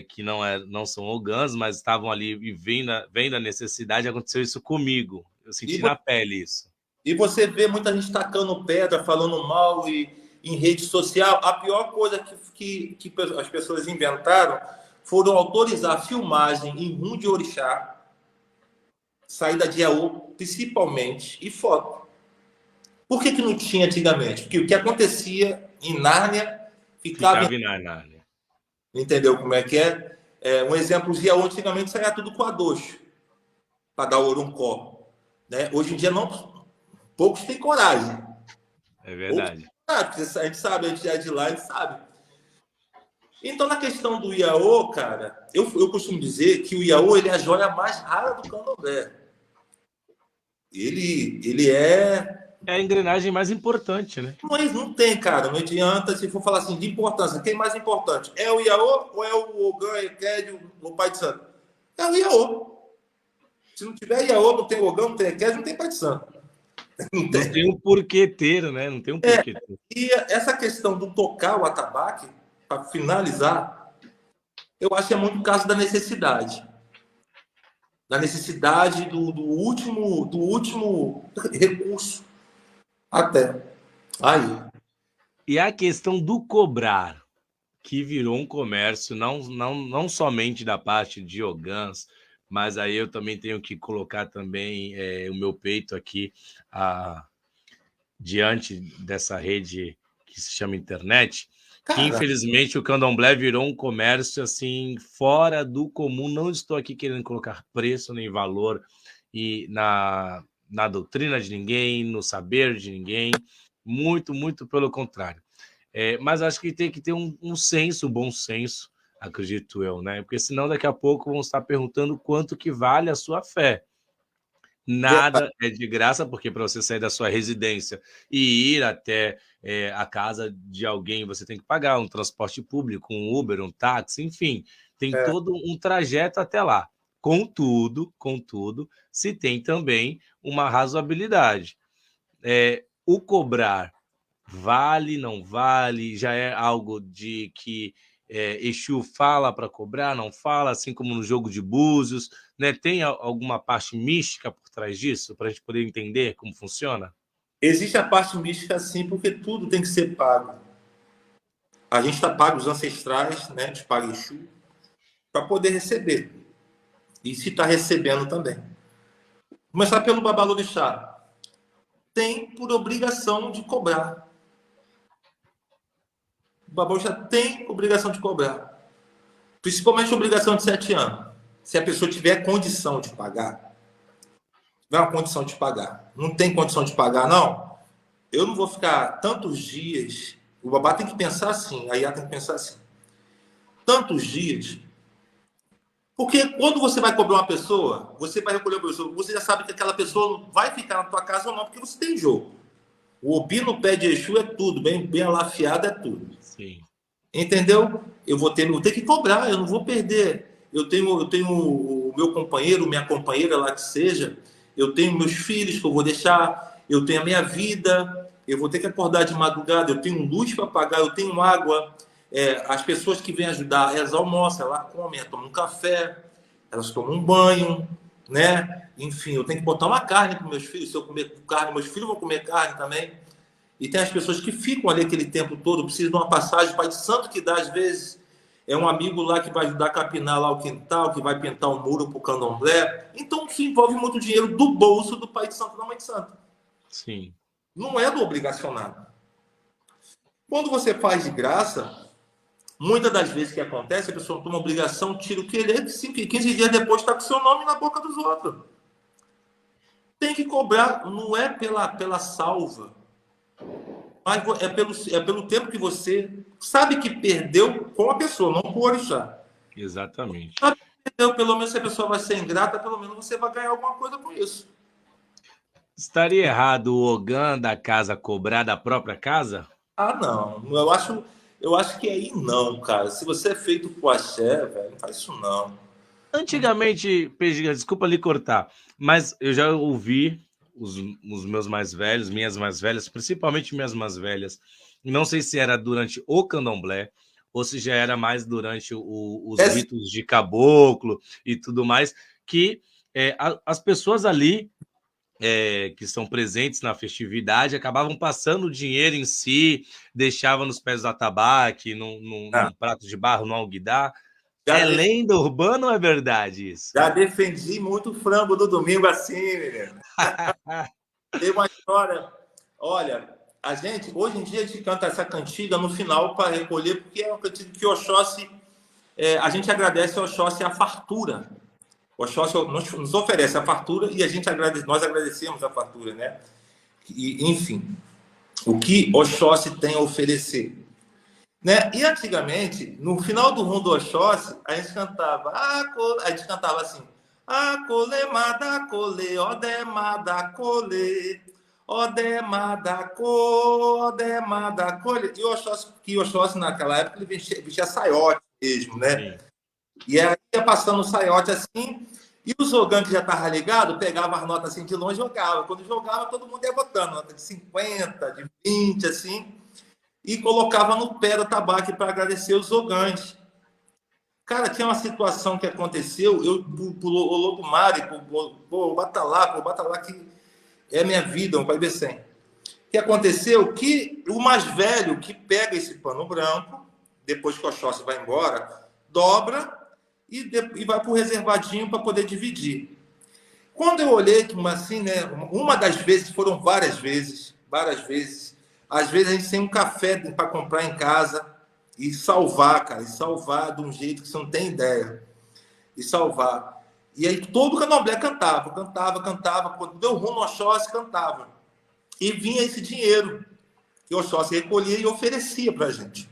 que não são ogãs, mas estavam ali e vendo a necessidade. Aconteceu isso comigo. Eu senti na pele isso. E você vê muita gente tacando pedra, falando mal em rede social. A pior coisa que as pessoas inventaram foram autorizar a filmagem em rum de orixá, saída de Iaô, principalmente, e foto. Por que não tinha antigamente? Porque o que acontecia em Nárnia ficava em Nárnia. Entendeu como é que é? Um exemplo, os Iaô antigamente saía tudo com adoxo, para dar oruncó. Né? Hoje em dia, poucos têm coragem. É verdade. A gente sabe, a gente é de lá, a gente sabe. Então, na questão do Iaô, cara, eu costumo dizer que o Iaô ele é a joia mais rara do candomblé. Ele é... É a engrenagem mais importante, né? Mas não tem, cara. Não adianta, se for falar assim, de importância. Quem é mais importante? É o Iaô ou é o Ogã, Eked, o Pai de Santo? É o Iaô. Se não tiver Iaô, não tem Ogã, não tem Eked, não tem Pai de Santo. Não tem um porquê ter, né? Não tem um porquê ter. E essa questão do tocar o atabaque, para finalizar, eu acho que é muito caso da necessidade. Da necessidade do último recurso. Até. Aí. E a questão do cobrar, que virou um comércio, não somente da parte de Ogãs, mas aí eu também tenho que colocar também o meu peito aqui diante dessa rede que se chama internet, que infelizmente o candomblé virou um comércio assim fora do comum. Não estou aqui querendo colocar preço nem valor e na doutrina de ninguém, no saber de ninguém, muito pelo contrário. Mas acho que tem que ter um senso, um bom senso, acredito eu, né? Porque senão daqui a pouco vão estar perguntando quanto que vale a sua fé. Nada é de graça, porque para você sair da sua residência e ir até a casa de alguém, você tem que pagar um transporte público, um Uber, um táxi, enfim, tem todo um trajeto até lá. Contudo, se tem também uma razoabilidade. O cobrar vale, não vale, já é algo de que Exu fala para cobrar, não fala, assim como no jogo de búzios, né? Tem alguma parte mística por trás disso, para a gente poder entender como funciona? Existe a parte mística, sim, porque tudo tem que ser pago. A gente está pago os ancestrais, né? A gente paga Exu para poder receber. E se está recebendo também. Começar pelo Babalorixá. Tem por obrigação de cobrar. O Babalorixá tem obrigação de cobrar. Principalmente a obrigação de 7 anos. Se a pessoa tiver condição de pagar. Tiver uma condição de pagar. Não tem condição de pagar, não? Eu não vou ficar tantos dias... O babá tem que pensar assim, a IA tem que pensar assim. Tantos dias... Porque quando você vai cobrar uma pessoa, você vai recolher uma pessoa, você já sabe que aquela pessoa vai ficar na tua casa ou não, porque você tem jogo. O obi no pé de Exu é tudo, bem alafiado é tudo. Sim. Entendeu? Eu vou ter que cobrar, eu não vou perder. Eu tenho o meu companheiro, minha companheira lá que seja, eu tenho meus filhos que eu vou deixar, eu tenho a minha vida, eu vou ter que acordar de madrugada, eu tenho luz para pagar, eu tenho água. As pessoas que vêm ajudar, elas almoçam, elas comem, elas tomam um café, elas tomam um banho, né? Enfim, eu tenho que botar uma carne para meus filhos. Se eu comer carne, meus filhos vão comer carne também. E tem as pessoas que ficam ali aquele tempo todo, precisam de uma passagem. O Pai de Santo que dá, às vezes, é um amigo lá que vai ajudar a capinar lá o quintal, que vai pintar um muro para o candomblé. Então, se envolve muito dinheiro do bolso do Pai de Santo e da Mãe de Santo. Sim. Não é do obrigacionado. Quando você faz de graça, muitas das vezes que acontece, a pessoa toma obrigação, tira o querer, 15 dias depois está com o seu nome na boca dos outros. Tem que cobrar, não é pela salva, mas é pelo tempo que você sabe que perdeu com a pessoa, não com o orixá. Exatamente. Sabe que perdeu, pelo menos se a pessoa vai ser ingrata, pelo menos você vai ganhar alguma coisa com isso. Estaria errado o Ogã da casa cobrar da própria casa? Ah, não. Eu acho que aí não, cara. Se você é feito com axé, velho, não faz isso não. Antigamente, Peixe, desculpa lhe cortar, mas eu já ouvi os meus mais velhos, minhas mais velhas, principalmente minhas mais velhas, não sei se era durante o candomblé ou se já era mais durante os ritos de caboclo e tudo mais, que as pessoas ali que estão presentes na festividade acabavam passando o dinheiro em si, deixavam nos pés do atabaque, num prato de barro, no alguidar. Lenda urbana ou é verdade isso? Já defendi muito frango no domingo assim, menino. Tem uma história. Olha, hoje em dia, a gente canta essa cantiga no final para recolher, porque é uma cantiga que Oxóssi, a gente agradece ao Oxóssi a fartura. O Oxóssi nos oferece a fartura e nós agradecemos a fartura, né? E, enfim, o que Oxóssi tem a oferecer. Né? E antigamente, no final do Rundo Oxóssi, a gente cantava, a gente cantava assim, acolema cole, odemada cole, odemada co, odemada cole. E o Oxóssi naquela época ele vestia saiote mesmo, né? Sim. E aí ia passando o saiote assim, e o Zogan que já estava ligado, pegava as notas assim de longe e jogava. Quando jogava, todo mundo ia botando, nota de 50, de 20, assim, e colocava no pé do tabaco para agradecer os Zogãs. Cara, tinha uma situação que aconteceu, eu pulou o Lobo Mari, pô, bata lá, que é minha vida, um pai Becém. O que aconteceu? Que o mais velho que pega esse pano branco, depois que o Oxóssi vai embora, dobra e vai para o reservadinho para poder dividir. Quando eu olhei, assim, né, uma das vezes, foram várias vezes, às vezes a gente tem um café para comprar em casa e salvar, cara, e salvar de um jeito que você não tem ideia, e salvar. E aí todo o Candomblé cantava, quando deu rumo ao Oxóssi, cantava. E vinha esse dinheiro que o Oxóssi recolhia e oferecia para a gente.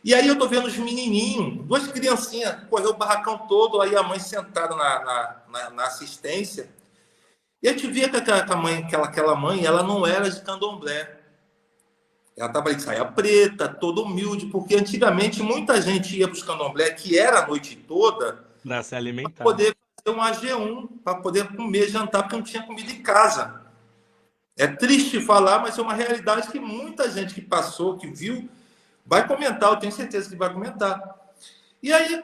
E aí eu tô vendo os menininhos, duas criancinhas, correu o barracão todo, aí a mãe sentada na assistência. E a gente via que aquela mãe, ela não era de candomblé. Ela estava de saia preta, toda humilde, porque antigamente muita gente ia para os candomblé, que era a noite toda, Para se para alimentar. poder fazer um AG1, para poder comer, jantar, porque não tinha comida em casa. É triste falar, mas é uma realidade que muita gente que passou, que viu, vai comentar, eu tenho certeza que vai comentar. E aí,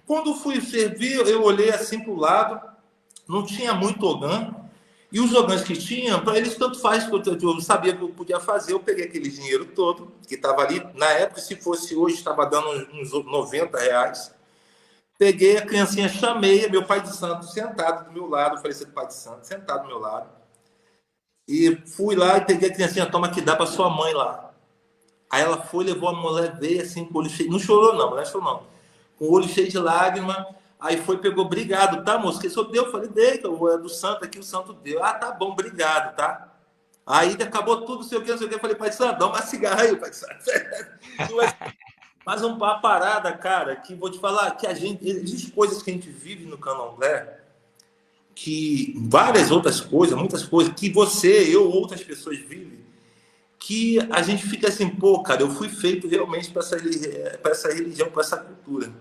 quando fui servir, eu olhei assim para o lado, não tinha muito ogã, e os ogãs que tinham, para eles tanto faz, eu sabia que eu podia fazer, eu peguei aquele dinheiro todo, que estava ali, na época, se fosse hoje, estava dando uns R$ 90, peguei a criancinha, chamei, meu pai de santo sentado do meu lado, falecido pai de santo, sentado do meu lado, e fui lá e peguei a criancinha, toma que dá para sua mãe lá. Aí ela foi, levou a mulher, veio assim, com o olho cheio, não chorou não, não chorou não, com o olho cheio de lágrima. Aí foi, pegou, obrigado, tá, moço? Que só deu? Eu falei, dei, é do santo aqui, o santo deu. Ah, tá bom, obrigado, tá? Aí acabou tudo, sei o que, não sei o que. Eu falei, pai de santo, dá uma cigarra aí, pai de santo. Mas uma parada, cara, que vou te falar, que a gente, existem coisas que a gente vive no candomblé, que várias outras coisas, muitas coisas, que você, eu, outras pessoas vivem, que a gente fica assim, pô, cara, eu fui feito realmente para essa religião, para essa cultura.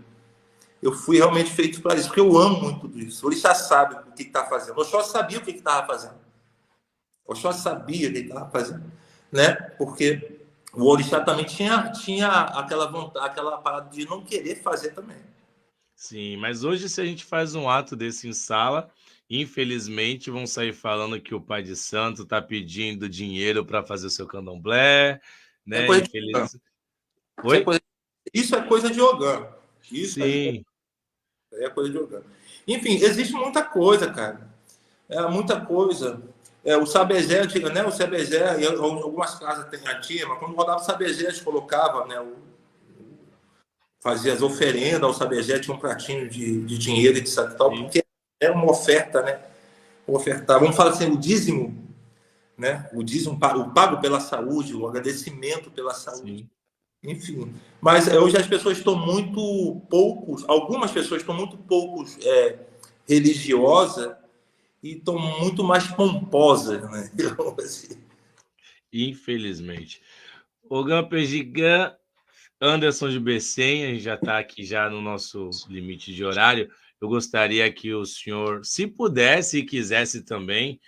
Eu fui realmente feito para isso, porque eu amo muito tudo isso. O Orixá sabe o que está fazendo. O Oxóssi sabia o que estava fazendo. O Oxóssi sabia o que estava fazendo. Né? Porque o Orixá também tinha aquela vontade, aquela parada de não querer fazer também. Sim, mas hoje se a gente faz um ato desse em sala, infelizmente vão sair falando que o pai de santo está pedindo dinheiro para fazer o seu candomblé, É né? coisa de Ogã. Infeliz... Oi? Isso é coisa de Ogã. Isso aí Sim, é coisa de Ogã. Enfim, existe muita coisa, cara. É muita coisa. O sabejé, antiga, né? O sabejé, em algumas casas tem antiga, mas quando rodava o sabejé, a gente colocava, né? Fazia as oferendas ao sabejé, tinha um pratinho de dinheiro, etc. Tal, sim, porque é uma oferta, né? Ofertar, vamos falar assim, o dízimo, né? O dízimo, o pago pela saúde, o agradecimento pela saúde. sim. Enfim, mas hoje as pessoas estão muito poucos, algumas pessoas estão muito poucos religiosas e estão muito mais pomposas, né? Assim. Infelizmente. Ogan Perdigan, Anderson de Becém, a gente já está aqui já no nosso limite de horário. Eu gostaria que o senhor, se pudesse e quisesse também,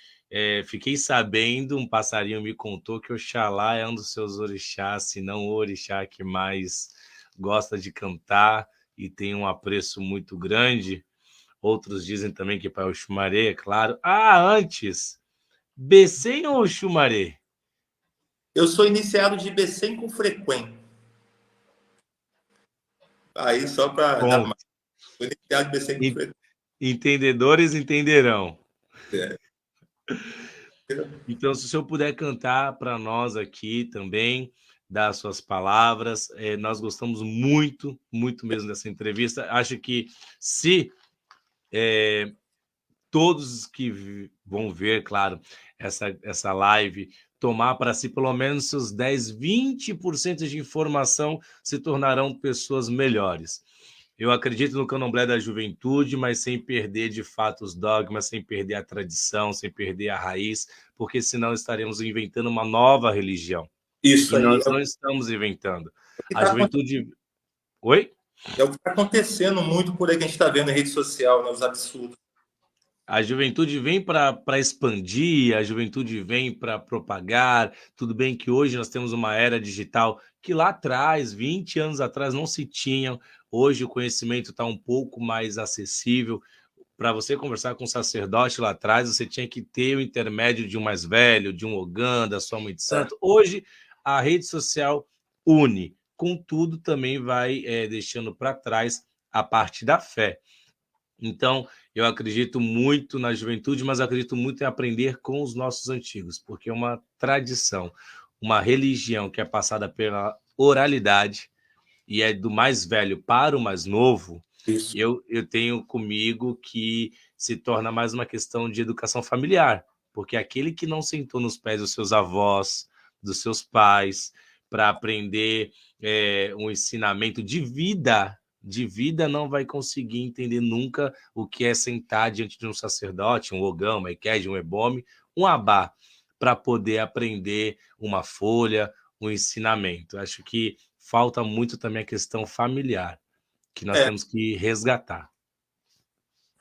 fiquei sabendo, um passarinho me contou que Oxalá é um dos seus orixás, se não o orixá que mais gosta de cantar e tem um apreço muito grande. Outros dizem também que para o Xumaré, é claro. Ah, antes, Becém ou Xumaré? Eu sou iniciado de B100 com frequência. Aí, só para dar Bom, mais. Sou iniciado de B100 com frequência. entendedores entenderão. É. Então, se o senhor puder cantar para nós aqui também, dar suas palavras, nós gostamos muito, muito mesmo dessa entrevista. Acho que se todos que vão ver, claro, essa live tomar para si pelo menos seus 10, 20% de informação, se tornarão pessoas melhores. Eu acredito no candomblé da juventude, mas sem perder de fato os dogmas, sem perder a tradição, sem perder a raiz, porque senão estaremos inventando uma nova religião. Isso E aí nós não estamos inventando. o que A está juventude... Oi? é o que está acontecendo muito por aí que a gente está vendo em rede social, né, os absurdos. A juventude vem para expandir, a juventude vem para propagar. Tudo bem que hoje nós temos uma era digital que lá atrás, 20 anos atrás, não se tinham. Hoje o conhecimento está um pouco mais acessível. Para você conversar com um sacerdote lá atrás, você tinha que ter o intermédio de um mais velho, de um Ogã, da sua mãe de É. santo. Hoje, a rede social une. Contudo, também vai deixando para trás a parte da fé. Então, eu acredito muito na juventude, mas acredito muito em aprender com os nossos antigos, porque é uma tradição, uma religião que é passada pela oralidade e é do mais velho para o mais novo. Isso. Eu tenho comigo que se torna mais uma questão de educação familiar, porque aquele que não sentou nos pés dos seus avós, dos seus pais, para aprender um ensinamento de vida, não vai conseguir entender nunca o que é sentar diante de um sacerdote, um ogão, uma equede, um ebome, um abá, para poder aprender uma folha, um ensinamento. Acho que falta muito também a questão familiar, que nós temos que resgatar.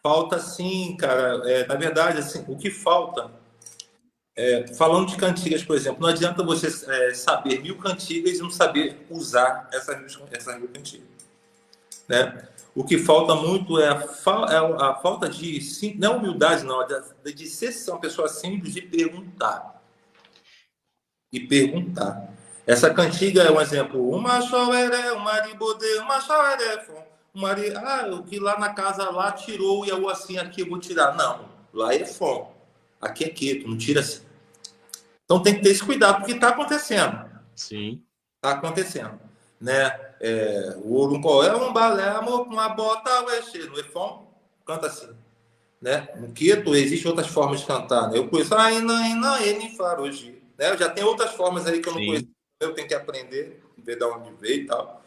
Falta sim, cara. Na verdade, assim, o que falta, falando de cantigas, por exemplo, não adianta você saber 1000 cantigas e não saber usar essas 1000 cantigas. Né? O que falta muito é a falta de, não humildade, não, de ser uma pessoa simples e perguntar. E perguntar. Essa cantiga é um exemplo. Uma choeré, uma ribodê, uma choeré, o que lá na casa lá tirou e eu assim aqui eu vou tirar. Não, lá é fom. Aqui é quieto, não tira assim. Então tem que ter esse cuidado, porque está acontecendo. Sim. Está acontecendo. Né? O Orumpó é um balé, amor, com uma bota, o Exê, no Efon, canta assim. Né? No Queto, existem outras formas de cantar. Né? Eu conheço, Faroji. Né? Eu já tem outras formas aí que eu não conheço. Eu tenho que aprender, ver de onde veio e tal.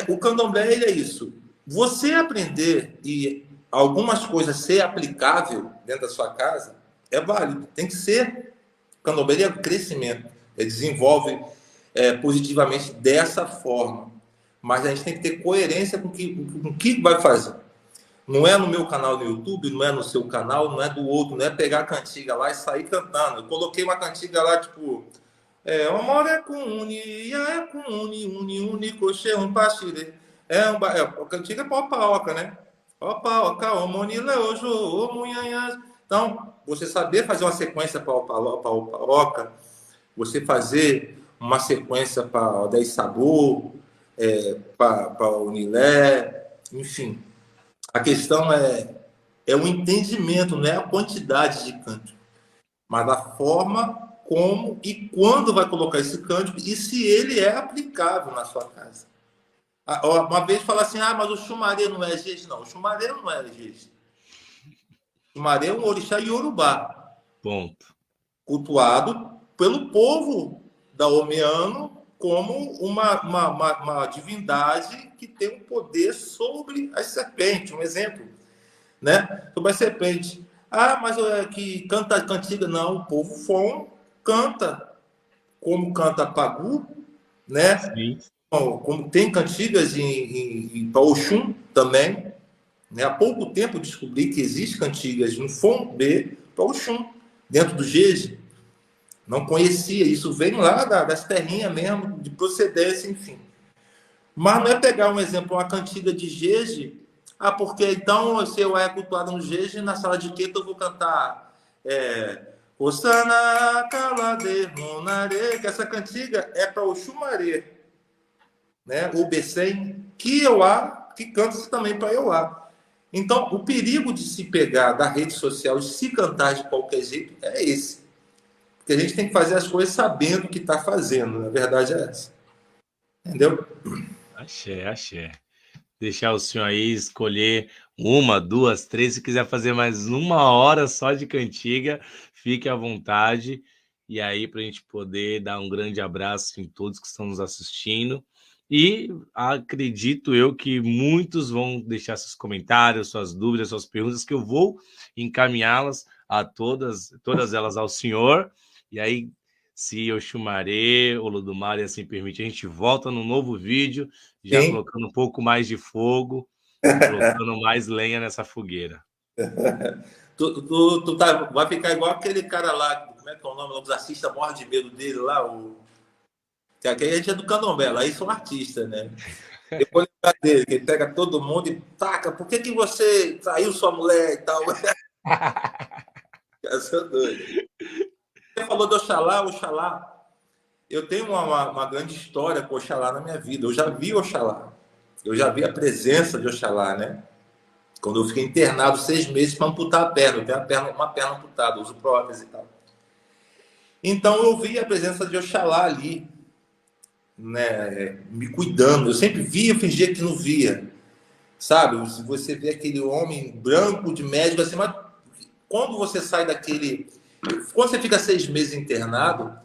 O candomblé, ele é isso. Você aprender e algumas coisas ser aplicável dentro da sua casa é válido. Tem que ser. O candomblé é crescimento. Ele desenvolve positivamente dessa forma. Mas a gente tem que ter coerência com o que vai fazer. Não é no meu canal no YouTube, não é no seu canal, não é do outro, não é pegar a cantiga lá e sair cantando. Eu coloquei uma cantiga lá, tipo... Amor é com uni, é com uni, coxê, um pachire. A cantiga é pau-paoca, né? Pau-paoca, homonile, ojo, omunhanhas. Então, você saber fazer uma sequência pau-paoca, você fazer uma sequência para o 10 sabor, para o Unilé, enfim. A questão é o entendimento, não é a quantidade de cântico, mas a forma como e quando vai colocar esse cântico e se ele é aplicável na sua casa. Uma vez fala assim, mas o chumaré não é jeje. Não, o chumaré não é jeje. O chumaré é um orixá iorubá. Ponto. Cultuado pelo povo daomeano como uma divindade que tem um poder sobre as serpentes. Um exemplo, né? Sobre as serpentes. Mas que canta cantiga. Não, o povo Fon canta como canta Pagu, né? Sim. Como tem cantigas em Oxum também. Né? Há pouco tempo eu descobri que existem cantigas no Fon B para Oxum, dentro do Jeje. Não conhecia, isso vem lá das terrinhas mesmo, de procedência, enfim. Mas não é pegar um exemplo, uma cantiga de Jeje, porque então, se eu é cultuado no Jeje, na sala de queto eu vou cantar Osana Kalade Monare, que essa cantiga é para o Xumaré, né? O Becém, que Euá, que canta-se também para Euá. Então, o perigo de se pegar da rede social e se cantar de qualquer jeito é esse. Porque a gente tem que fazer as coisas sabendo o que está fazendo. Na verdade é essa. Entendeu? Axé, axé. deixar o senhor aí escolher uma, duas, três. Se quiser fazer mais 1 hora só de cantiga, fique à vontade. E aí, para a gente poder dar um grande abraço em todos que estão nos assistindo. E acredito eu que muitos vão deixar seus comentários, suas dúvidas, suas perguntas, que eu vou encaminhá-las a todas elas ao senhor. E aí, se Oxumaré, Olodumare assim permite, a gente volta no novo vídeo, já Sim. colocando um pouco mais de fogo, colocando mais lenha nessa fogueira. Tu vai ficar igual aquele cara lá, como é que é o nome? Os artistas morrem de medo dele lá, que aqui a gente é do candomblé, lá isso é um artista, né? Eu vou lembrar dele, que ele pega todo mundo e taca, por que você traiu sua mulher e tal? Eu sou doido. Você falou do Oxalá, Oxalá. Eu tenho uma grande história com Oxalá na minha vida. Eu já vi Oxalá. Eu já vi a presença de Oxalá, né? Quando eu fiquei internado 6 meses para amputar a perna. Eu tenho uma perna amputada, uso prótese e tal. Então eu vi a presença de Oxalá ali, né? Me cuidando. Eu sempre via, fingia que não via. Sabe? Se você vê aquele homem branco de médico assim, mas quando você sai daquele. Quando você fica 6 meses internado,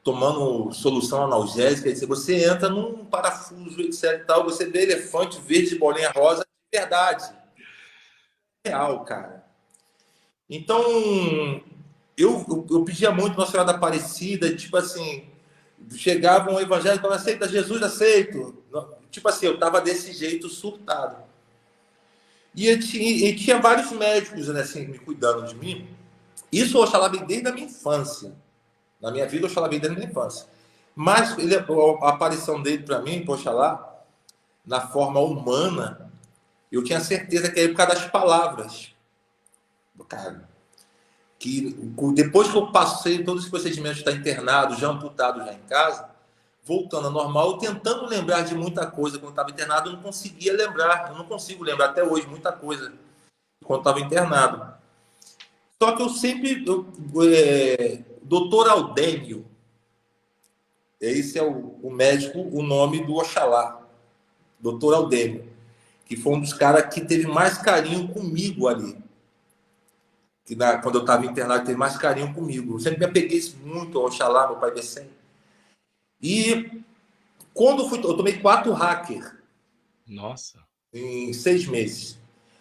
tomando solução analgésica, você entra num parafuso, etc. E tal, você vê elefante verde, bolinha rosa, de verdade. Real, cara. Então, eu pedia muito Nossa Senhora da Aparecida, tipo assim, chegava um evangélico, aceita Jesus, aceito. Tipo assim, eu tava desse jeito surtado. E tinha vários médicos, né, assim, me cuidando de mim. Isso eu Oxalá bem desde a minha infância. Na minha vida, eu Oxalá bem desde a minha infância. Mas a aparição dele para mim, Oxalá, na forma humana, eu tinha certeza que era por causa das palavras. Cara, que depois que eu passei todos os procedimentos de estar internado, já amputado, já em casa, voltando ao normal, eu tentando lembrar de muita coisa quando estava internado, eu não conseguia lembrar. Eu não consigo lembrar até hoje muita coisa quando estava internado. Só que eu sempre... Doutor Aldênio, esse é o médico, o nome do Oxalá. Doutor Aldênio, que foi um dos caras que teve mais carinho comigo ali. Quando eu estava internado, teve mais carinho comigo. Eu sempre me apeguei muito ao Oxalá, meu pai descendo. E quando eu tomei 4 hacker. Nossa. Em 6 meses.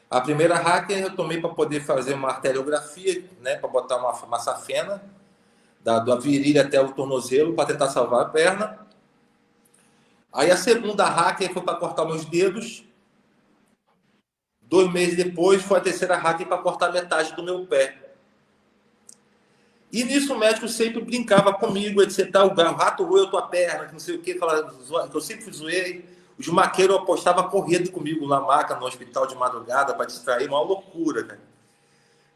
A primeira hacker eu tomei para poder fazer uma arteriografia, né, para botar uma safena da virilha até o tornozelo para tentar salvar a perna. Aí a segunda hacker foi para cortar meus dedos. 2 meses depois foi a terceira hacker para cortar metade do meu pé. E nisso o médico sempre brincava comigo, etc. O rato roeu tua perna, que não sei o que, que eu sempre zoei. Os maqueiros apostavam correndo comigo na maca, no hospital de madrugada, para distrair, uma loucura, cara.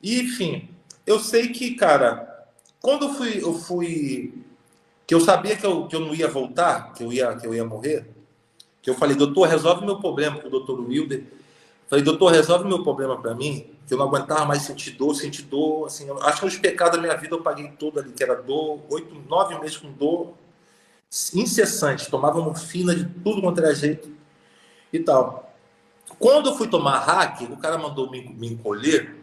E, enfim, eu sei que, cara, quando eu fui que eu sabia que eu não ia voltar, que eu ia morrer, que eu falei, doutor, resolve meu problema com o doutor Wilder. Falei, doutor, resolve meu problema para mim, que eu não aguentava mais sentir dor, assim, acho que os pecados da minha vida eu paguei todo ali, que era dor, 8, 9 meses com dor, incessante, tomava morfina de tudo quanto era jeito e tal. Quando eu fui tomar hack, o cara mandou me encolher,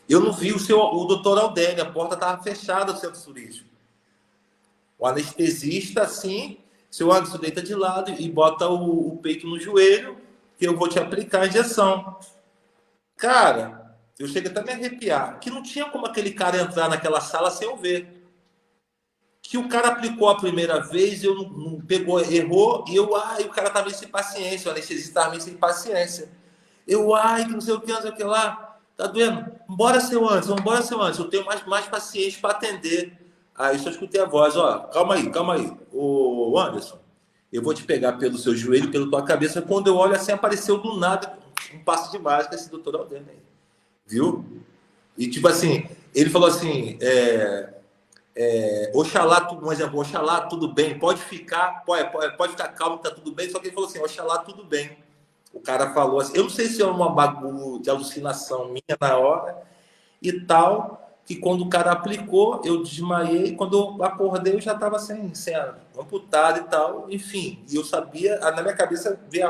eu não vi o doutor Aldênio, a porta estava fechada do centro turístico. O anestesista, assim, seu Anderson deita de lado e bota o peito no joelho, que eu vou te aplicar a injeção. Cara, eu cheguei até a me arrepiar, que não tinha como aquele cara entrar naquela sala sem eu ver. Que o cara aplicou a primeira vez, eu não pegou, errou, e o cara tava sem paciência, o anestesista tava sem paciência. Que não sei o que, não sei o que lá, tá doendo? Bora, seu Anderson, eu tenho mais paciente para atender. Aí só escutei a voz, calma aí, ô Anderson, eu vou te pegar pelo seu joelho, pela tua cabeça. Quando eu olho assim, apareceu do nada um passo de mágica esse doutor Aldênio aí, viu? E tipo assim, ele falou assim, Oxalá, um exemplo, Oxalá, tudo bem, pode ficar calmo, tá tudo bem. Só que ele falou assim, Oxalá, tudo bem. O cara falou assim, eu não sei se é uma bagulho de alucinação minha na hora e tal, que quando o cara aplicou, eu desmaiei, quando eu acordei eu já estava sem amputado e tal, enfim. E eu sabia, na minha cabeça veio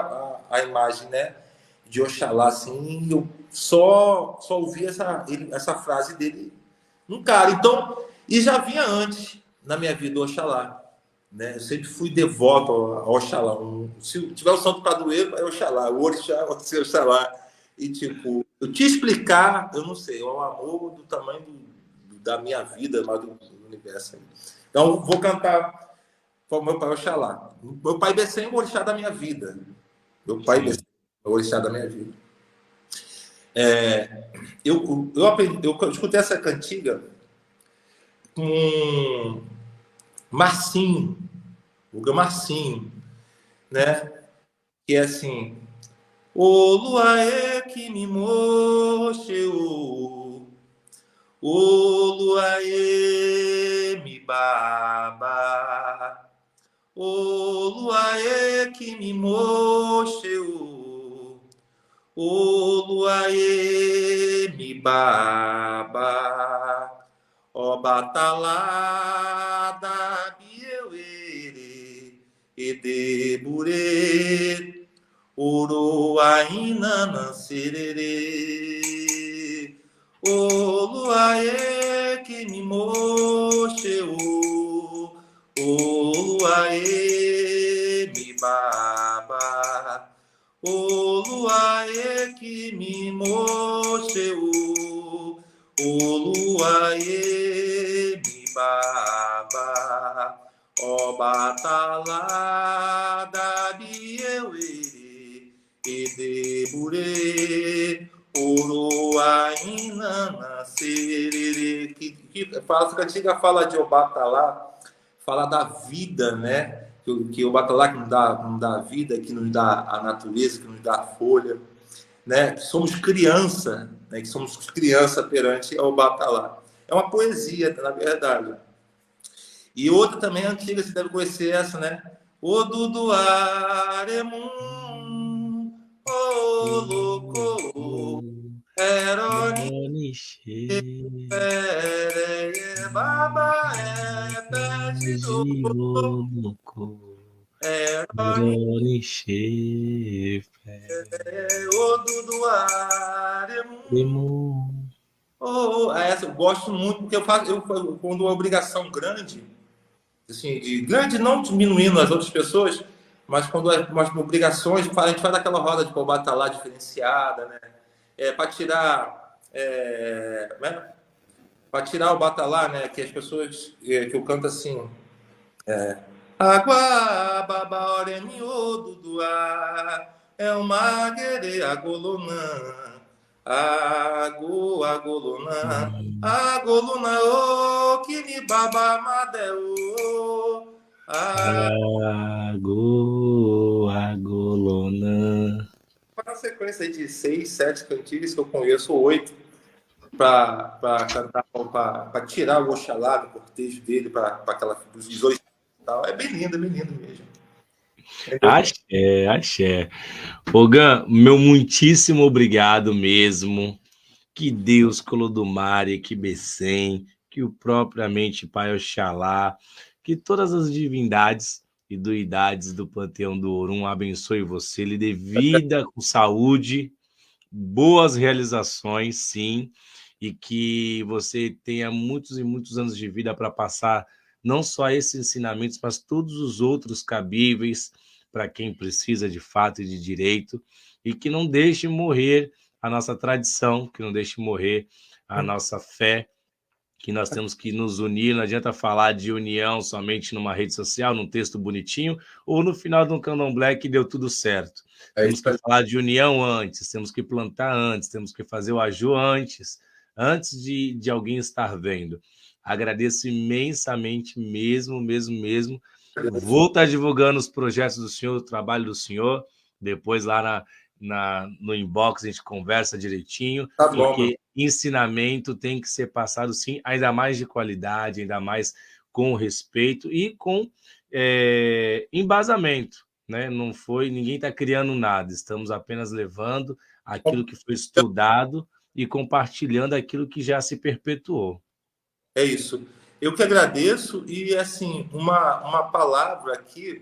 a imagem, né? de Oxalá, assim, eu só ouvi essa frase dele num cara. Então, e já vinha antes na minha vida o Oxalá, né? Eu sempre fui devoto ao Oxalá. Se tiver o santo padroeiro, é Oxalá. O orixá vai ser Oxalá. E, tipo, eu te explicar, eu não sei, é um amor do tamanho da minha vida, mas do universo. Então, vou cantar para o meu pai Oxalá. Meu pai Bessem é o orixá da minha vida. Meu pai Bessem é o orixá da minha vida. Eu escutei essa cantiga com Marcinho, o Marcinho, né? Que é assim: o luaê que me mocheu, o luaê me baba, o luaê que me mocheu, o luaê me baba. Ó batalada, bieuere, edebure, uruaína, nancerere, o luaê que me mocheu, o luaê me baba, o luaê que me mocheu, o luaê me baba, ó batalada, bieuere, edebure, oroaína, nascerere. Essa cantiga fala de Obatalá, fala da vida, né? Que o Obatalá que nos dá a vida, que nos dá a natureza, que nos dá a folha, né? Que somos criança, né? Que somos criança perante ao Batalá. É uma poesia, na verdade. E outra também antiga, você deve conhecer essa, né? O Duduaremum, o louco, Eroni, Baba, Pet do Eroni, o Duduaremum. Essa eu gosto muito, porque quando uma obrigação grande, assim, de grande não diminuindo as outras pessoas, mas quando umas obrigações, a gente faz aquela roda de batalá diferenciada, né? Para tirar, né? Para tirar o batalá, né? Que as pessoas, que eu canto assim, Água, baba, oremi, oduduá, é uma guerre, agolonã, agolonã, agolonã, o que me baba, madeu, agolonã. Uma sequência de 6, 7 cantigas que eu conheço, 8, para cantar, para tirar o Oxalá do cortejo dele, para dos 18 e tal. É bem lindo mesmo. Axé, axé. Ogan, meu muitíssimo obrigado mesmo. Que Deus, Colodumare, que Bessem, que o propriamente Pai Oxalá, que todas as divindades e duidades do Panteão do Orum abençoe você, lhe dê vida com saúde, boas realizações, sim, e que você tenha muitos e muitos anos de vida para passar não só esses ensinamentos, mas todos os outros cabíveis para quem precisa de fato e de direito, e que não deixe morrer a nossa tradição, que não deixe morrer a nossa fé, que nós temos que nos unir. Não adianta falar de união somente numa rede social, num texto bonitinho, ou no final de um candomblé que deu tudo certo. Temos que falar de união antes, temos que plantar antes, temos que fazer o aju antes de alguém estar vendo. Agradeço imensamente mesmo. Vou estar divulgando os projetos do senhor, o trabalho do senhor, depois lá no inbox a gente conversa direitinho, Tá bom, porque ensinamento tem que ser passado sim, ainda mais de qualidade, ainda mais com respeito e com embasamento, né? Não foi, ninguém está criando nada, estamos apenas levando aquilo que foi estudado e compartilhando aquilo que já se perpetuou. É isso. Eu que agradeço e, assim, uma palavra aqui,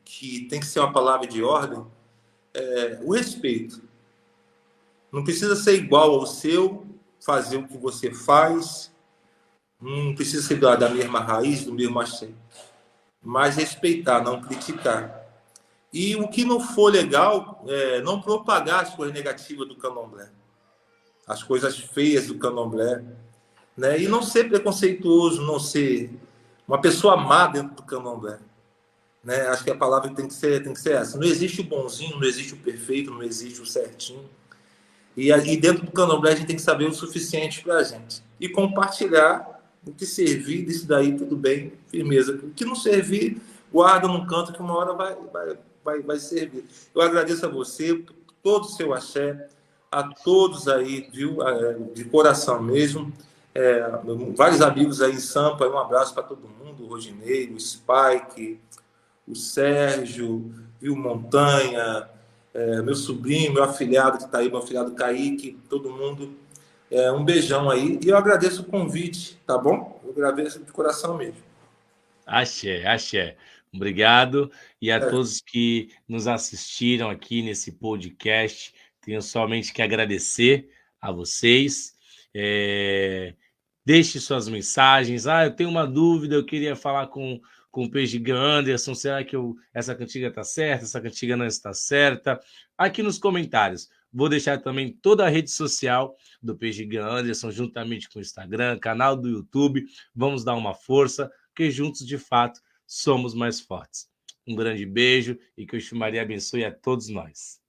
que tem que ser uma palavra de ordem, o respeito. Não precisa ser igual ao seu, fazer o que você faz, não precisa ser da mesma raiz, do mesmo axé, mas respeitar, não criticar. E o que não for legal, não propagar as coisas negativas do candomblé, as coisas feias do candomblé, né? E não ser preconceituoso, não ser uma pessoa má dentro do candomblé, né? Acho que a palavra tem que ser essa. Não existe o bonzinho, não existe o perfeito, não existe o certinho. E dentro do candomblé a gente tem que saber o suficiente para a gente. E compartilhar o que servir disso daí, tudo bem, firmeza. O que não servir, guarda num canto que uma hora vai servir. Eu agradeço a você, todo o seu axé, a todos aí, viu, de coração mesmo. Vários amigos aí em Sampa, um abraço para todo mundo, o Rodinei, o Spike, o Sérgio, viu, Montanha, meu sobrinho, meu afilhado que está aí, meu afilhado Kaique, todo mundo. Um beijão aí. E eu agradeço o convite, tá bom? Eu agradeço de coração mesmo. Axé, axé. Obrigado. E a todos que nos assistiram aqui nesse podcast, tenho somente que agradecer a vocês. Deixe suas mensagens. Eu tenho uma dúvida, eu queria falar com o Pejigan Anderson, será que essa cantiga está certa, essa cantiga não está certa? Aqui nos comentários. Vou deixar também toda a rede social do Pejigan Anderson, juntamente com o Instagram, canal do YouTube. Vamos dar uma força, porque juntos, de fato, somos mais fortes. Um grande beijo e que o Exu Maria abençoe a todos nós.